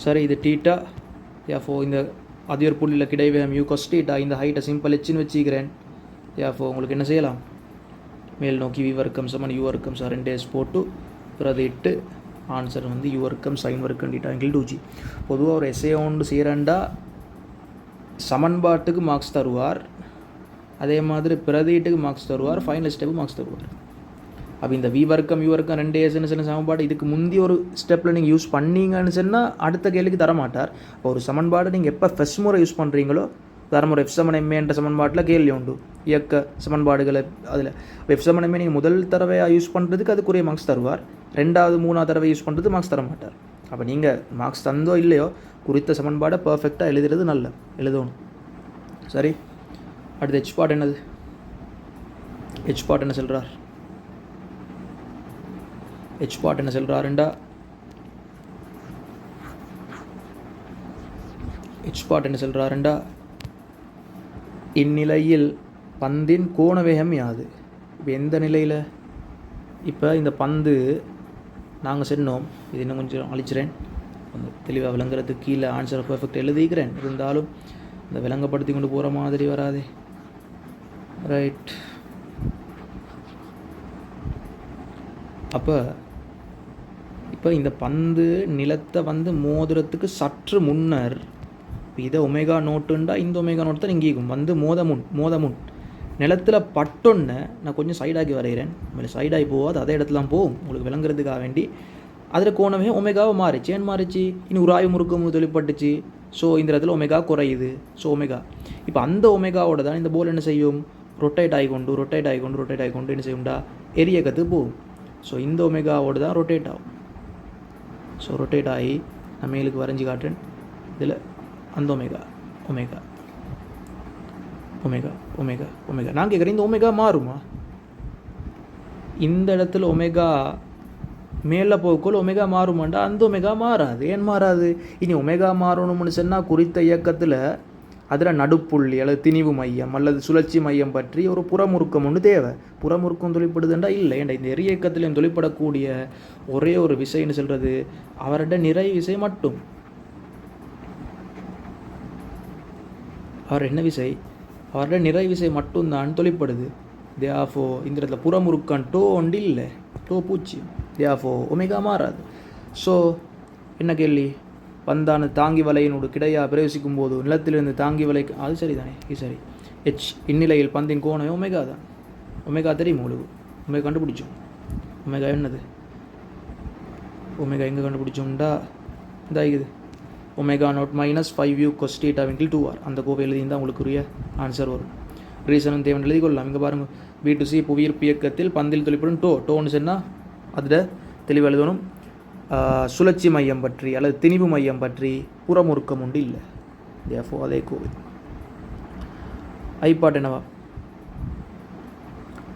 சரி. இது டீட்டா தேர்ஃபோர் இந்த அது ஒரு புள்ளியில் கிடைவேகம் யூ cos theta இந்த ஹைட்டை சிம்பிள் எச்சுன்னு வச்சுக்கிறேன். தேர்ஃபோர் உங்களுக்கு என்ன செய்யலாம், மேல் நோக்கி வி வர்க்கம் சமன் யூ வர்க்கம் சார் 2s போட்டு பிரதிட்டு ஆன்சர் வந்து யூ வர்க்கம் சைன் வர்க்கம் டீட்டா ஆங்கிள் 2g. பொதுவாக ஒரு எஸ்ஏ ஒன்று செய்கிறண்டா சமன்பாட்டுக்கு மார்க்ஸ் தருவார், அதே மாதிரி பிரதிட்டுக்கு மார்க்ஸ் தருவார், ஃபைனல் ஸ்டெப்பு மார்க்ஸ் தருவார். அப்போ இந்த வி வர்க்கம் யூ வர்க்கம் 2s சொன்ன சமன்பாடு இதுக்கு முந்தைய ஒரு ஸ்டெப்பில் நீங்கள் யூஸ் பண்ணீங்கன்னு சொன்னால் அடுத்த கேள்விக்கு தரமாட்டார். இப்போ ஒரு சமன்பாடு நீங்கள் எப்போ ஃபஸ்ட் முறை யூஸ் பண்ணுறீங்களோ தரமுறை எஃப் சமன் எம்ஏ என்ற சமன்பாட்டில் கேள்வி உண்டு, இயக்க சமன்பாடுகளை. அதில் எஃப் சமன் எம்ஏ நீங்கள் முதல் தடவையாக யூஸ் பண்ணுறதுக்கு அதுக்குரிய மார்க்ஸ் தருவார், 2வது 3வது தடவை யூஸ் பண்ணுறது மார்க்ஸ் தர மாட்டார். அப்போ நீங்கள் மார்க்ஸ் தந்தோ இல்லையோ குறித்த சமன்பாடை பர்ஃபெக்டாக எழுதுறது நல்ல எழுதணும். சரி, அடுத்து ஹெச் பார்ட் என்னது, ஹெச் பார்ட் என்ன சொல்கிறார், ஹெச் பார்ட் என்ன சொல்கிறாருண்டா ஹெச் பார்ட் என்ன சொல்கிறாருண்டா இந்நிலையில் பந்தின் கோண வேகம் யாது. இப்போ எந்த நிலையில், இப்போ இந்த பந்து நாங்கள் சொன்னோம், இது இன்னும் கொஞ்சம் அழிச்சிறேன் கொஞ்சம் தெளிவாக விளங்குறதுக்கு, கீழே ஆன்சரை பர்ஃபெக்ட் எழுதிக்கிறேன், இருந்தாலும் இந்த விளங்கப்படுத்தி கொண்டு போகிற மாதிரி வராதே. ரைட், இப்போ இந்த பந்து நிலத்தை வந்து மோதுறதுக்கு சற்று முன்னர், இதை ஒமேகா நோட்டுண்டா இந்த ஒமேகா நோட்டு தான் இங்கேயும் வந்து மோத முன் நிலத்தில் பட்டொன்னு நான் கொஞ்சம் சைடாகி வரைகிறேன், மேலே சைடாகி போகாது அதே இடத்துல போகும் உங்களுக்கு விளங்குறதுக்காக வேண்டி. அதில் கோணமே ஒமேகாவை மாறிச்சு, ஏன் மாறிச்சு, இன்னும் உராய்வு முறுக்கம் தொழிற்பட்டுச்சு. ஸோ இந்த இடத்துல ஒமேகா குறையுது. ஸோ ஒமேகா இப்போ அந்த ஒமேகாவோட தான் இந்த போல் என்ன செய்யும், ரொட்டேட் ஆகிக்கொண்டு என்ன செய்யும்டா எரியக்கத்துக்கு போகும். ஸோ இந்த ஒமேகாவோடு தான் ரொட்டேட் ஆகும். ஸோ ரொட்டேட் ஆகி நான் மேலுக்கு வரைஞ்சி காட்டுறேன். இதில் அந்த ஒமேகா நான் கேட்குறேன், இந்த ஒமேகா மாறுமா, இந்த இடத்துல ஒமேகா மேலே போகக்குள்ள ஒமேகா மாறுமாண்டா, அந்த ஒமேகா மாறாது. ஏன் மாறாது, இனி ஒமேகா மாறணும்னு சொன்னால் குறித்த இயக்கத்தில் அதில் நடுப்புள்ளி அல்லது திணிவு மையம் அல்லது சுழற்சி மையம் பற்றி ஒரு புறமுறுக்கம் ஒன்று தேவை. புறமுறுக்கம் தொழிற்படுதுண்டா இல்லை, ஏன்டா இந்த எரிய இயக்கத்திலையும் தொழிற்படக்கூடிய ஒரே ஒரு விசைன்னு சொல்கிறது அவரோட நிறை விசை மட்டும். அவர் என்ன விசை, அவரோட நிறை விசை மட்டும்தான் தொழிற்படுது. தியாஃபோ இந்த இடத்துல புறமுறுக்கம் டோ ஒன்று இல்லை, டோ பூச்சி. தியாஃபோ ஒமேகா மாறாது. ஸோ என்ன கேள்வி, பந்தான தாங்கி வலையினோடு கிடையாக பிரவேசிக்கும் போது நிலத்திலிருந்து தாங்கி வலைக்கு, அது சரி தானே, இது சரி. ஹெச் இந்நிலையில் பந்தின் கோணம் ஒமேகா தான். ஒமேகா தெரியும் உங்களுக்கு, ஒமேகா கண்டுபிடிச்சோம். ஒமேகா என்னது, ஒமேகா எங்கே கண்டுபிடிச்சோம்டா இந்த ஆகுது omega not minus 5u cos theta விங்கில் 2r. அந்த கோவை எழுதியிருந்தால் உங்களுக்கு உரிய ஆன்சர் வரும். ரீசனும் தேவன் எழுதி கொள்ளலாம். இங்கே பாருங்கள், B2C புவியீர்ப்பு இயக்கத்தில் பந்தில் தொழிற்படும் டோன்னு சொன்னால் அதில் தெளிவு எழுதணும். சுழற்சி மையம் பற்றி அல்லது திணிவு மையம் பற்றி புறமுறுக்கம் உண்டு இல்லை. தேஃபோ அதே கோவை. ஐபாட் என்னவா,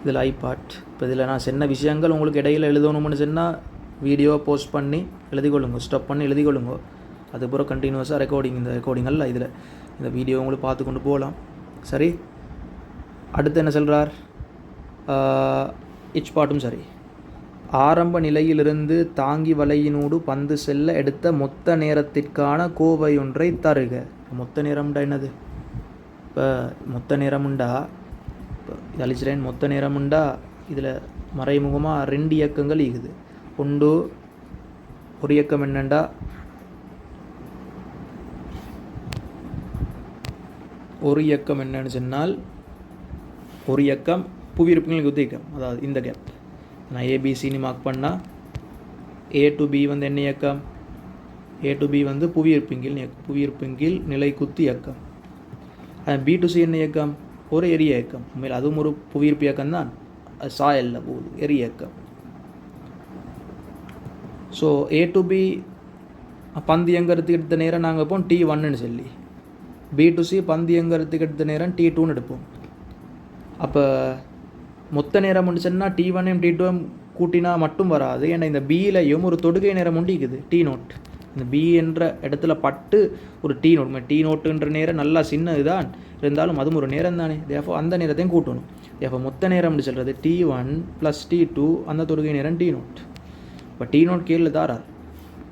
இதில் ஐபாட். இப்போ இதில் நான் சொன்ன விஷயங்கள் உங்களுக்கு இடையில் எழுதணும்னு சொன்னால் வீடியோ போஸ்ட் பண்ணி எழுதிக்கொள்ளுங்க, ஸ்டாப் பண்ணி எழுதிக்கொள்ளுங்க. அதுக்கப்புறம் கண்டினியூஸாக இந்த ரெக்கார்டிங்கல்ல இதில் இந்த வீடியோ உங்களுக்கு பார்த்து கொண்டு போகலாம். சரி, அடுத்து என்ன சொல்கிறார், இச் பாட்டும் சரி. ஆரம்ப நிலையிலிருந்து தாங்கி வலையினூடு பந்து செல்ல எடுத்த மொத்த நேரத்திற்கான கோவை ஒன்றை தருக. மொத்த நேரம்டா என்னது, இப்போ மொத்த நேரமுண்டா, இப்போ இது அழிச்சிறேன். மொத்த நேரமுண்டா இதில் மறைமுகமாக 2 இயக்கங்கள் இருக்குது. ஒன்று ஒரு இயக்கம் என்னண்டா, ஒரு இயக்கம் என்னன்னு சொன்னால் ஒரு இயக்கம் புவியிருப்புகளுக்கு ஒத்த இயக்கம், அதாவது இந்த கேப் நான் ஏபிசின்னு மார்க் பண்ணால் A to B வந்து என்ன இயக்கம், A to B வந்து புவியிருப்பின் நிலை குத்து இயக்கம். B to C என்ன இயக்கம், ஒரு எரிய இயக்கம். உண்மையில் அதுவும் ஒரு புவியிருப்பு இயக்கம் தான், அது சாயலில் போகுது, எரிய இயக்கம். ஸோ A to B பந்து இயங்கிறதுக்கு எடுத்த நேரம் நாங்கள் வைப்போம் T1ன்னு சொல்லி, B to C பந்து இயங்கிறதுக்கு எடுத்த நேரம் T2ன்னு எடுப்போம். அப்போ மொத்த நேரம் முடிச்சுன்னா T1 T2 கூட்டினா மட்டும் வராது. ஏன்னா இந்த பியிலையும் ஒரு தொடுகை நேரம் உண்டிக்குது T0. இந்த பி என்ற இடத்துல பட்டு ஒரு T0ன்ற நேரம் நல்லா சின்னது தான், இருந்தாலும் அதுவும் ஒரு நேரம் தானே. தேஃபோ அந்த நேரத்தையும் கூட்டணும். தேஃபோ மொத்த நேரம்னு சொல்கிறது T1 + T2, அந்த தொடுகை நேரம் T0. இப்போ T0 கீழே தாரார்,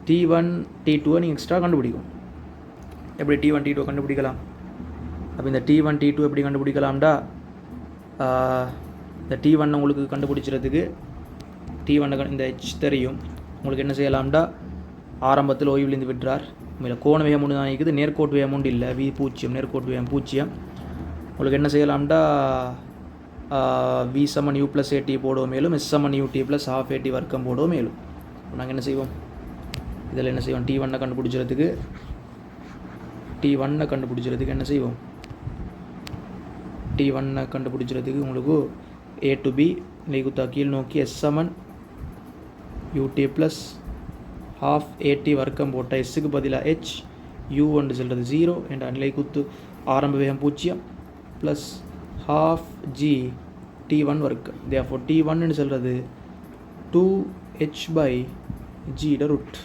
T1 T2 நீங்கள் எக்ஸ்ட்ரா கண்டுபிடிக்கும். எப்படி T1 T2 கண்டுபிடிக்கலாம். அப்போ இந்த T1 T2 எப்படி கண்டுபிடிக்கலாம்டா, இந்த T1 உங்களுக்கு கண்டுபிடிக்கிறதுக்கு T1 இந்த H தெரியும். உங்களுக்கு என்ன செய்யலாம்டா, ஆரம்பத்தில் ஓய்விலிருந்து விட்டுறார். உண்மையில் கோண வேகம் ஒன்று தான் இருக்குது, நேர்கோட்டு வேகம் ஒன்று இல்லை. V 0, நேர்கோட்டு வேகம் 0. உங்களுக்கு என்ன செய்யலாம்டா, V = U + AT போடுவோம் மேலும், S = UT + ½ AT வர்க்கம் போடுவோம் மேலும். நாங்கள் என்ன செய்வோம், இதில் என்ன செய்வோம், T1 கண்டுபிடிக்கிறதுக்கு என்ன செய்வோம், T1 கண்டுபிடிக்கிறதுக்கு உங்களுக்கு A to B நிலைக்குத்தா கீழ் நோக்கி S = UT + ½ AT வர்க்கம் போட்டால் எஸ்ஸுக்கு பதிலாக H, U சொல்கிறது 0 என்ற நிலைக்குத்து ஆரம்ப வேகம் 0 ப்ளஸ் ½ G T1 வர்க்கம். therefore T1 சொல்கிறது 2H/G ரூட்.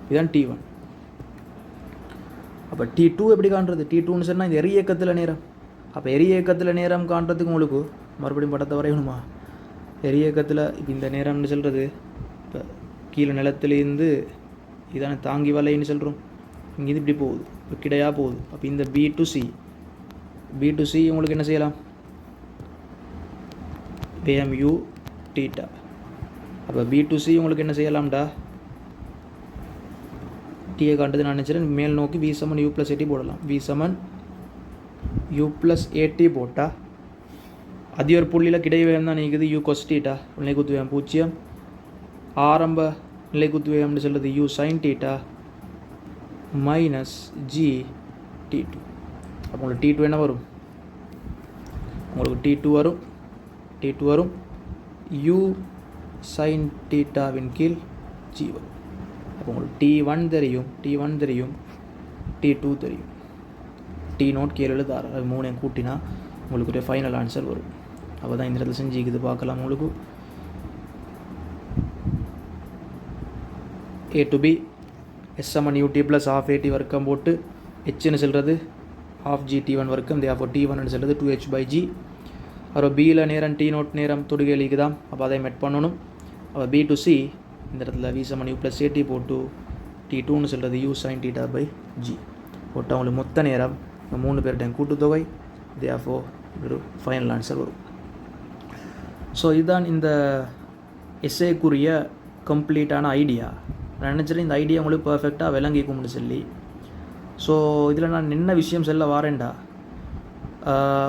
இதுதான் T1. அப்போ T2 எப்படி காண்றது, T2ன்னு சொன்னால் இந்த எரிய இயக்கத்தில் நேரம். அப்போ எரிய இயக்கத்தில் நேரம் காண்றதுக்கு உங்களுக்கு மறுபடியும் படத்தை வரையணுமா, எரிய இயக்கத்தில் இப்போ இந்த நேரம்னு சொல்கிறது, இப்போ கீழே நிலத்துலேருந்து இதான தாங்கி வலைன்னு சொல்கிறோம், இங்கே இது இப்படி போகுது, இப்போ கிடையாக போகுது. அப்போ இந்த B to C உங்களுக்கு என்ன செய்யலாம், வேம் U θ. அப்போ B to C உங்களுக்கு என்ன செய்யலாம்டா, T காண்டது நான் நினச்சிறேன் மேல் நோக்கி V = U + AT போடலாம். V = U + AT போட்டால் அது ஒரு புள்ளியில் கிடை வேகம் தான் நீக்குது U cos θ, நிலைக்குத்து வேகம் 0. ஆரம்ப நிலைக்குத்து வேகம்னு சொல்கிறது U sin θ - G T2. அப்போ உங்களுக்கு T2 என்ன வரும், உங்களுக்கு T2 வரும் U sin θவின் கீழ் G வரும். அப்போ உங்களுக்கு T1 தெரியும், T2 தெரியும், T0 கீழே எழுதாரு, அது 3 கூட்டினா உங்களுக்கு ஒரு ஃபைனல் ஆன்சர் வரும். அப்போ தான் இந்த இடத்துல செஞ்சுக்குது பார்க்கலாம். உங்களுக்கு A to B S = UT + ½ AT வர்க்கம் போட்டு Hன்னு சொல்கிறது ½ G T1 வர்க்கம். therefore T1 சொல்கிறது 2H/G. அப்புறம் Bயில் நேரம் T0 நேரம் தொடுகையிலுக்கு தான், அப்போ அதை மெட் பண்ணணும். அப்போ B to C இந்த இடத்துல V = U + AT போட்டு T2ன்னு சொல்கிறது U sin θ/G போட்டால் உங்களுக்கு மொத்த நேரம் இந்த 3 பேர்கிட்ட கூட்டுத்தொகை. therefore ஒரு ஃபைனல் ஆன்சர் வரும். ஸோ இதுதான் இந்த எஸ்ஏக்குரிய கம்ப்ளீட்டான ஐடியா. நான் நினச்சிட்டு இந்த ஐடியா உங்களுக்கு பர்ஃபெக்டாக விளங்கிக்கும்னு சொல்லி. ஸோ இதில் நான் என்ன விஷயம் சொல்ல வாரேன்டா,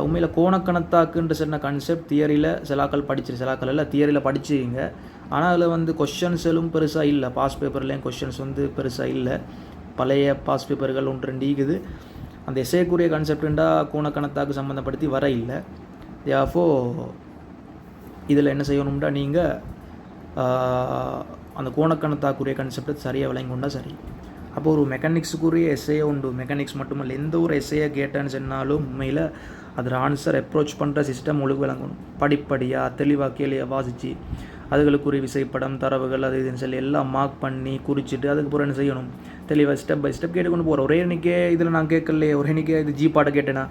உண்மையில் கோணக்கணத்தாக்குன்ற சொன்ன கான்செப்ட் தியரியில் சிலாக்கள் சிலாக்கள் இல்லை தியரியில் படிச்சுங்க. ஆனால் அதில் வந்து கொஷின்ஸும் பெருசாக இல்லை, பாஸ் பேப்பர்லேயும் கொஷின்ஸ் வந்து பெருசாக இல்லை. பழைய பாஸ் பேப்பர்கள் 1-2 இருக்குது. அந்த எஸ்ஏக்குரிய கான்செப்டுண்டா கோணக்கணத்தாக்கு சம்மந்தப்படுத்தி வர இல்லை. therefore இதில் என்ன செய்யணும்டா, நீங்கள் அந்த கோணக்கணத்தாக்குரிய கான்செப்டை சரியாக விளங்கி சரி. அப்போ ஒரு மெக்கானிக்ஸுக்குரிய எஸ்ஏயை உண்டு. மெக்கானிக்ஸ் மட்டுமல்ல, எந்த ஒரு எஸ்ஏயை கேட்டேன்னு சொன்னாலும் உண்மையில் அதில் ஆன்சர் அப்ரோச் பண்ணுற சிஸ்டம் உங்களுக்கு விளங்கணும். படிப்படியாக தெளிவாக கேள்வியை வாசித்து அதுகளுக்குரிய விசைப்படம் தரவுகள் அது இதுன்னு சொல்லி எல்லாம் மார்க் பண்ணி குறிச்சிட்டு அதுக்கப்புறம் என்ன செய்யணும், தெளிவாக ஸ்டெப் பை ஸ்டெப் கேட்டுக்கொண்டு போகிறோம். ஒரே எண்ணிக்கே இதில் நான் கேட்கலையே, ஒரு எண்ணிக்கே இது G பாட்டை கேட்டேன்னா,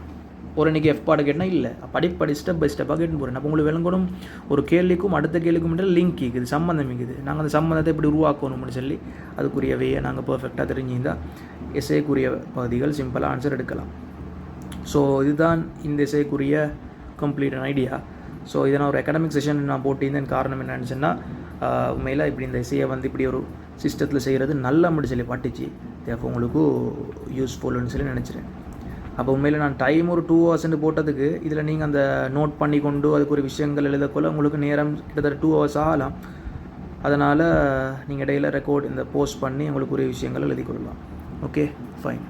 ஒரு எண்ணிக்கை F பாட்டை கேட்டேன்னா இல்லை, படிப்படி ஸ்டெப் பை ஸ்டெப்பாக கேட்டு போகிறேன். அப்போ உங்களுக்கு விளங்கணும் ஒரு கேள்விக்கும் அடுத்த கேள்விக்கும் லிங்க் இருக்குது, சம்மந்தம் இருக்குது. நாங்கள் அந்த சம்மந்தத்தை எப்படி உருவாக்கணும்னு சொல்லி அதுக்குரிய வேயை நாங்கள் பர்ஃபெக்டாக தெரிஞ்சிருந்தால் எஸ்ஏக்குரிய பகுதிகள் சிம்பிளாக ஆன்சர் எடுக்கலாம். ஸோ இதுதான் இந்த எஸ்ஏக்குரிய கம்ப்ளீட்டான ஐடியா. ஸோ இதை நான் ஒரு அகாடமிக் செஷன் நான் போட்டிருந்தேன். காரணம் என்னன்னு சொன்னால், உண்மையில் இப்படி இந்த எஸ்ஏயை வந்து இப்படி ஒரு சிஸ்டத்தில் செய்கிறது நல்ல அப்படி சொல்லி பட்டுச்சு. அப்போ உங்களுக்கு யூஸ்ஃபுல்னு சொல்லி நினச்சிறேன். அப்போ உண்மையில் நான் டைம் ஒரு 2 hours போட்டதுக்கு இதில் நீங்கள் அந்த நோட் பண்ணி கொண்டு அதுக்கு ஒரு விஷயங்கள் எழுதக்குள்ள உங்களுக்கு நேரம் கிட்டத்தட்ட 2 hours ஆகலாம். அதனால் நீங்கள் இடையில் ரெக்கார்ட் இந்த போஸ்ட் பண்ணி உங்களுக்கு ஒரு விஷயங்கள் எழுதி கொள்ளலாம். Okay, fine.